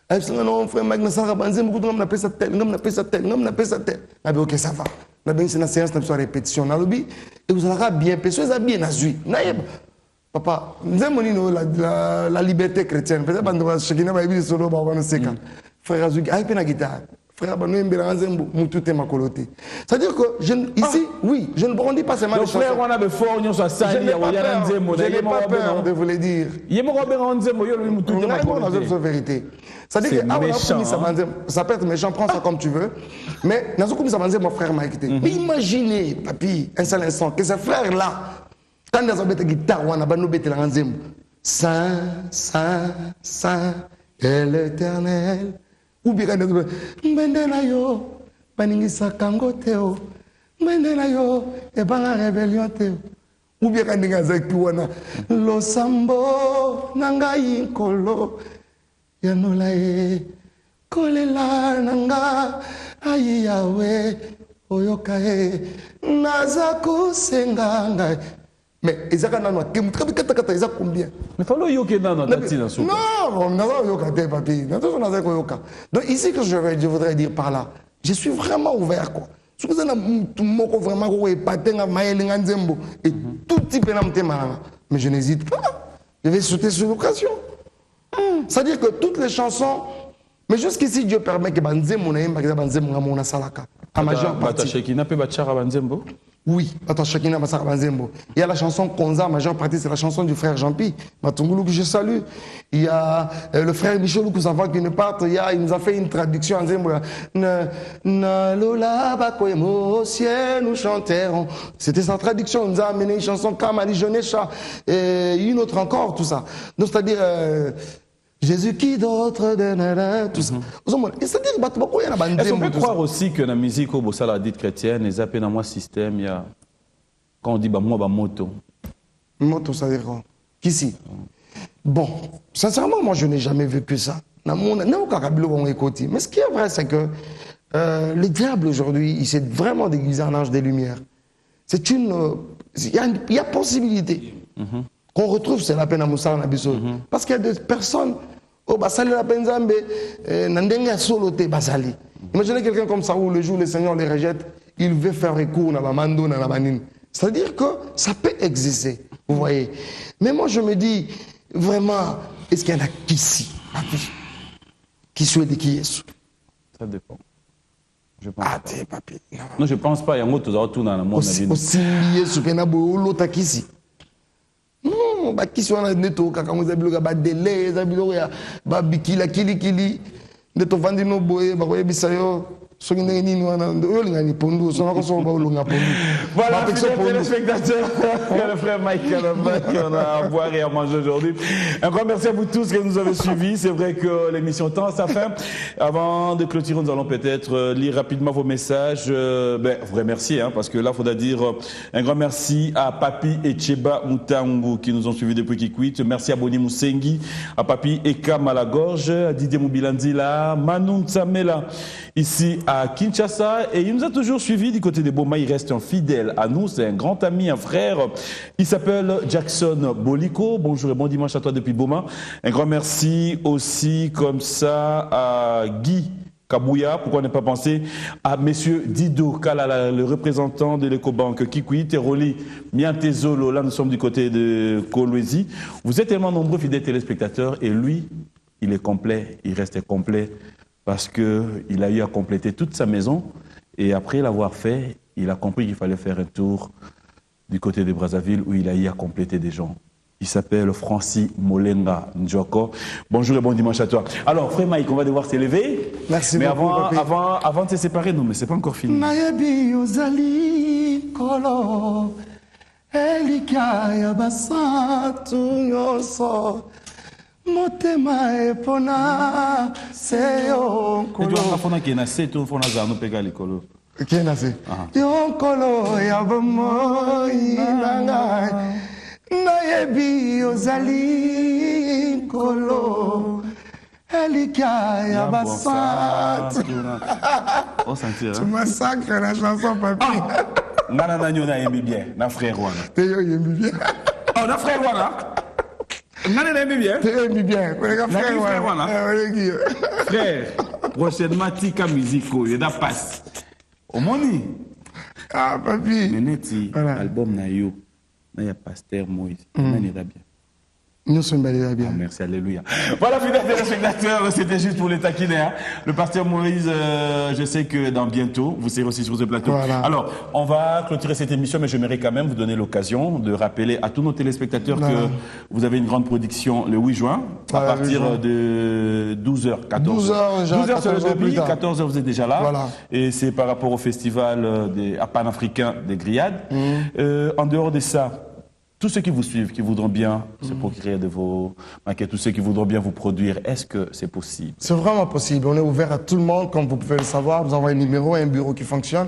Elle se non frère Mike na sara banzembo coup ngam na pesa tel, ngam na pesa tel, ngam na pesa tel. Na be OK ça va. Na ben c'est na séance na soit répétition na lobi et vous allez bien pessoa ça bien azui. Na yeba. Papa, nzembo ni no la liberté chrétienne. Peut-être bando chacun va vivre solo ba wana seka. Frère azui ay pe na guitare. Frère c'est-à-dire que ici, oui, je ne brandis pas seulement les chansons. Je n'ai pas peur de vous le dire. C'est vérité. C'est-à-dire que ça peut être méchant, prends ça comme tu veux. Mais mon frère m'a quitté. Mais imaginez, papy, un seul instant, que ce frère-là, quand il a une guitare, on a une Saint, Saint, Saint, est l'Éternel. Ou bien mbendela yo baningisa kango teo Mwendela yo, et pas la rébellion te. Ou bien quand ninga zakiwana, lo sambo, nanga inkolo, yanola e, kolela nanga, ayi yawe, oyoka e, nazaku senganga. Mais ils ont combien? Mais il faut yoka dans notre non, on n'a pas yoka des papiers. Donc ici que je voudrais dire par là, je suis vraiment ouvert quoi. Et tout type de mais je n'hésite pas. Je vais sauter sur l'occasion. C'est-à-dire que toutes les chansons, mais jusqu'ici Dieu permet que Banzembo na salaka. À majeure partie. Oui, attends, Shakina Massara Banzembo. Il y a la chanson Konza, majeure partie, c'est la chanson du frère Jean-Pi, Matungulu que je salue. Il y a le frère Michel Kousava qui ne part, il nous a fait une traduction en Zembo. Na lola bakoemo au ciel nous chanterons. C'était sa traduction, il nous a amené une chanson Kamali Jonesha et une autre encore, tout ça. Donc c'est-à-dire Jésus qui d'autre de tout ça. Est-ce qu'on peut croire aussi que la musique au Bossala dite chrétienne, les appels dans moi système, il y a quand on dit bah moi bah moto. Moto ça veut dire quoi? Qu'ici. Bon, sincèrement moi je n'ai jamais vécu ça. Mais ce qui est vrai c'est que le diable aujourd'hui il s'est vraiment déguisé en ange des lumières. C'est une il y a possibilité qu'on retrouve c'est la peine à Moussa Nabiso parce qu'il y a des personnes oh basali la penzambe nandenge soloté basali. Imaginez quelqu'un comme ça où le jour le Seigneur les rejette, il veut faire recours na bamando na banine. C'est-à-dire que ça peut exister, vous voyez. Mais moi je me dis vraiment est-ce qu'il y en a qu'ici qui souhaite qui est? Ça dépend. Je pense ah t'es papi. Non je pense pas il y a un autre tout dans le monde aussi lié sur penabo l'autre qu'ici. Non, bah qui sont là neto kaka mo zabilo ba délai zabilo ya ba bikila kili neto vandi no boye ba ko yebisa yo soki ndenge nini wana yo lingani pondu so nako so ba olunga pondu. Voilà les spectateurs, le frère Mike Kalamba qu'on a à boire et à manger aujourd'hui. Un grand merci à vous tous qui nous avez suivis. C'est vrai que l'émission tend à sa fin. Avant de clôturer, nous allons peut-être lire rapidement vos messages. Vrai merci, hein, parce que là, il faudra dire un grand merci à Papi et Cheba Moutangu qui nous ont suivis depuis Kikwit. Merci à Boni Moussengi, à Papi Eka Malagorge, à Didier Moubilandila, Manon Tsamela, ici à Kinshasa. Et il nous a toujours suivis du côté des Boma. Il reste un fidèle à nous. C'est un grand ami, un frère. Il s'appelle Jackson Boliko. Bonjour et bon dimanche à toi depuis Boma. Un grand merci aussi comme ça à Guy Kabouya, pourquoi ne pas penser à messieurs Dido Kalala, le représentant de l'Ecobank Kikwit, Teroli Miantezolo, là nous sommes du côté de Kolwezi. Vous êtes tellement nombreux fidèles téléspectateurs et lui, il est complet, il reste complet parce qu'il a eu à compléter toute sa maison et après l'avoir fait, il a compris qu'il fallait faire un tour du côté de Brazzaville où il a eu à compléter des gens. Il s'appelle Francis Molenga Njoko. Bonjour et bon dimanche à toi. Alors, frère Mike, on va devoir s'élever. Merci mais beaucoup. Avant de se séparer, non, mais c'est pas encore fini. Nayebi ozali kolo elikaya basatu nyonso motema epona seyo kolo. Et toi, on a qui naissé, tout on a zano pega likolo. Qui naissé? Yonkolo ya bomoi nanga. Nayebi ozali kolo elika ya basat. On sentit, hein? Tu massacres la chanson, papi. Nana nanyo na aimé bien, na frère Wana. Théo aimé bien. Oh, na frère Wana. Nana na aimé bien. Théo aimé bien. Frère Wana. Frère, prochainement tika musico, il y a passe. Au moni. Ah, papi. Meneti, album na yo. Il y a Pasteur Moïse. On est bien. Nous sommes bien. Ah, merci, alléluia. Voilà, fidèles téléspectateurs, c'était juste pour les taquiner. Hein. Le pasteur Moïse, je sais que dans bientôt, vous serez aussi sur ce plateau. Voilà. Alors, on va clôturer cette émission, mais j'aimerais quand même vous donner l'occasion de rappeler à tous nos téléspectateurs que vous avez une grande production le 8 juin, à partir de 12h, 14h. 12h sur le début, 14h vous êtes déjà là. Voilà. Et c'est par rapport au festival panafricain des Grillades. En dehors de ça, tous ceux qui vous suivent, qui voudront bien se procurer de vos maquettes, tous ceux qui voudront bien vous produire, est-ce que c'est possible? C'est vraiment possible. On est ouvert à tout le monde, comme vous pouvez le savoir. Nous avons un numéro et un bureau qui fonctionne.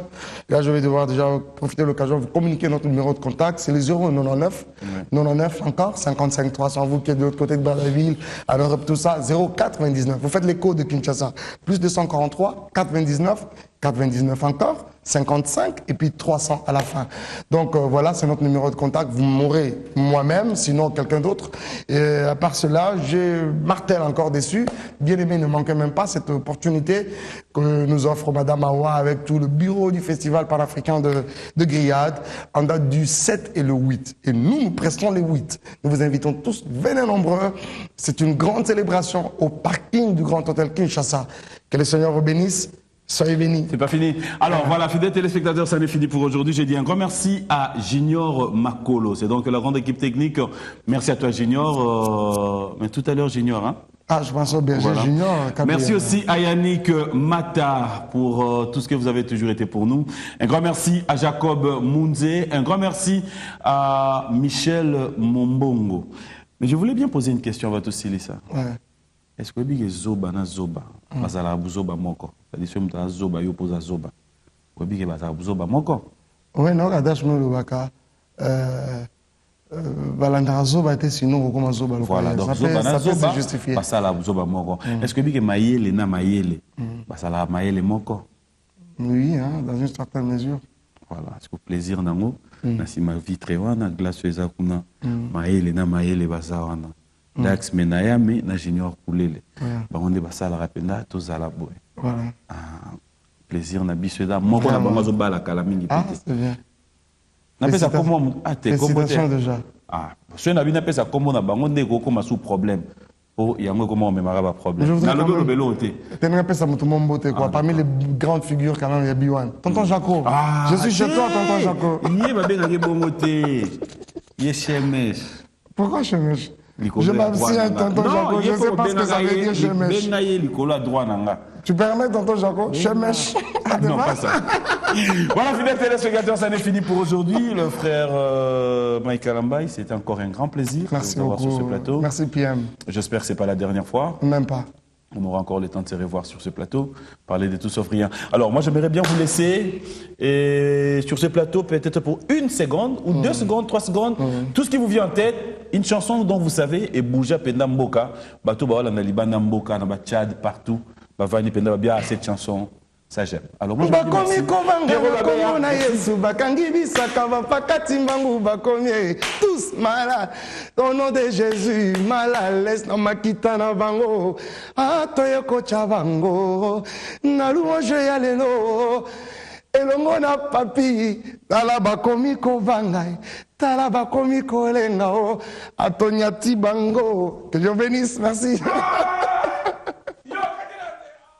Là, je vais devoir déjà profiter de l'occasion de vous communiquer notre numéro de contact. C'est le 099, 99 encore, 55 300. Vous qui êtes de l'autre côté de Brazzaville, à l'Europe, tout ça, 099. Vous faites les codes de Kinshasa. Plus 243, 429, 429 encore, 55 et puis 300 à la fin. Donc voilà, c'est notre numéro de contact. Vous m'aurez moi-même, sinon quelqu'un d'autre. Et à part cela, je martèle encore dessus. Bien aimé, ne manquez même pas cette opportunité que nous offre Madame Awa avec tout le bureau du Festival panafricain de grillade en date du 7 et le 8. Et nous prestons les 8. Nous vous invitons tous, venez nombreux. C'est une grande célébration au parking du Grand Hôtel Kinshasa. Que le Seigneur vous bénisse. Soyez bénis. C'est pas fini. Alors voilà, fidèles téléspectateurs, ça n'est fini pour aujourd'hui. J'ai dit un grand merci à Junior Makolo. C'est donc la grande équipe technique. Merci à toi, Junior. Mais tout à l'heure, Junior, hein? Ah, je pense au berger Voilà. Junior. Merci aussi à Yannick Mata pour tout ce que vous avez toujours été pour nous. Un grand merci à Jacob Mounze. Un grand merci à Michel Mombongo. Mais je voulais bien poser une question à votre Silissa. Ouais. Est-ce que vous avez zoba na zoba? Bazala zoba moko. C'est-à-dire que vous avez zoba, vous posez zoba. Vous avez bazala zoba moko. Oui, non, Kadash Moulubaka. Balandara zoba était sinon comment zoba. Voilà, donc ça peut se justifier. Bazala zoba moko. Est-ce que vous avez maïele na maïele? Bazala maïele moko. Oui, hein, dans une certaine mesure. Voilà, est-ce que plaisir nango? Nasi ma vitre wana glace ezakuna. Maïele na maïele bazawana. Dax menayame na junior kulele. Bangonde basala rapenda tozala boy. Voilà. Plaisir na bisoda moko na bango zobala kala mingi Ah, pete. c'est bien. Na pesa komo ate komo Félicitations déjà. Ah, so na bina pesa komo na bango ndeko koma sous problème. Oh, yango komo memara ba problème. Na lobo lobelo te. T'aimerais pas ça mon te quoi. Parmi les grandes figures quand même il y a Biwan. Tonton Jaco. Je suis chez toi Tonton Jaco. Yé ba benga ke bongo te. Yé chemesh. Pourquoi chemesh? Je m'abstiens Tonton Jaco. Je sais pas ce que ça veut dire chemesh. Benga yé likolo à droit nanga. Tu permets Tonton Jaco? Chemesh. Non, pas ça. Voilà, fidèles téléspectateurs, ça n'est fini pour aujourd'hui. Le frère Michael Ambaye, c'était encore un grand plaisir de vous avoir sur ce plateau. Merci PM. J'espère que ce n'est pas la dernière fois. Même pas. On aura encore le temps de se revoir sur ce plateau, parler de tout sauf rien. Alors, moi, j'aimerais bien vous laisser et sur ce plateau, peut-être pour 1 seconde, ou 2 secondes, 3 secondes, tout ce qui vous vient en tête, une chanson dont vous savez, et Bouja Penda Mboka, Bato Baola Naliba Mboka, Naba Tchad, partout, Bavani Penda Babia, cette chanson. Ça j'aime. Alors moi je bakomi kovanga bakomo na Yesu bakangi bisaka bapakati mbangu bakomi tous malades au nom de Jésus malades laisse na makita na bango atoyeko cha bango na louange ya lelo elongo na papi tala bakomi kovanga tala bakomi kolenga o atonyati bango que Dieu bénisse merci.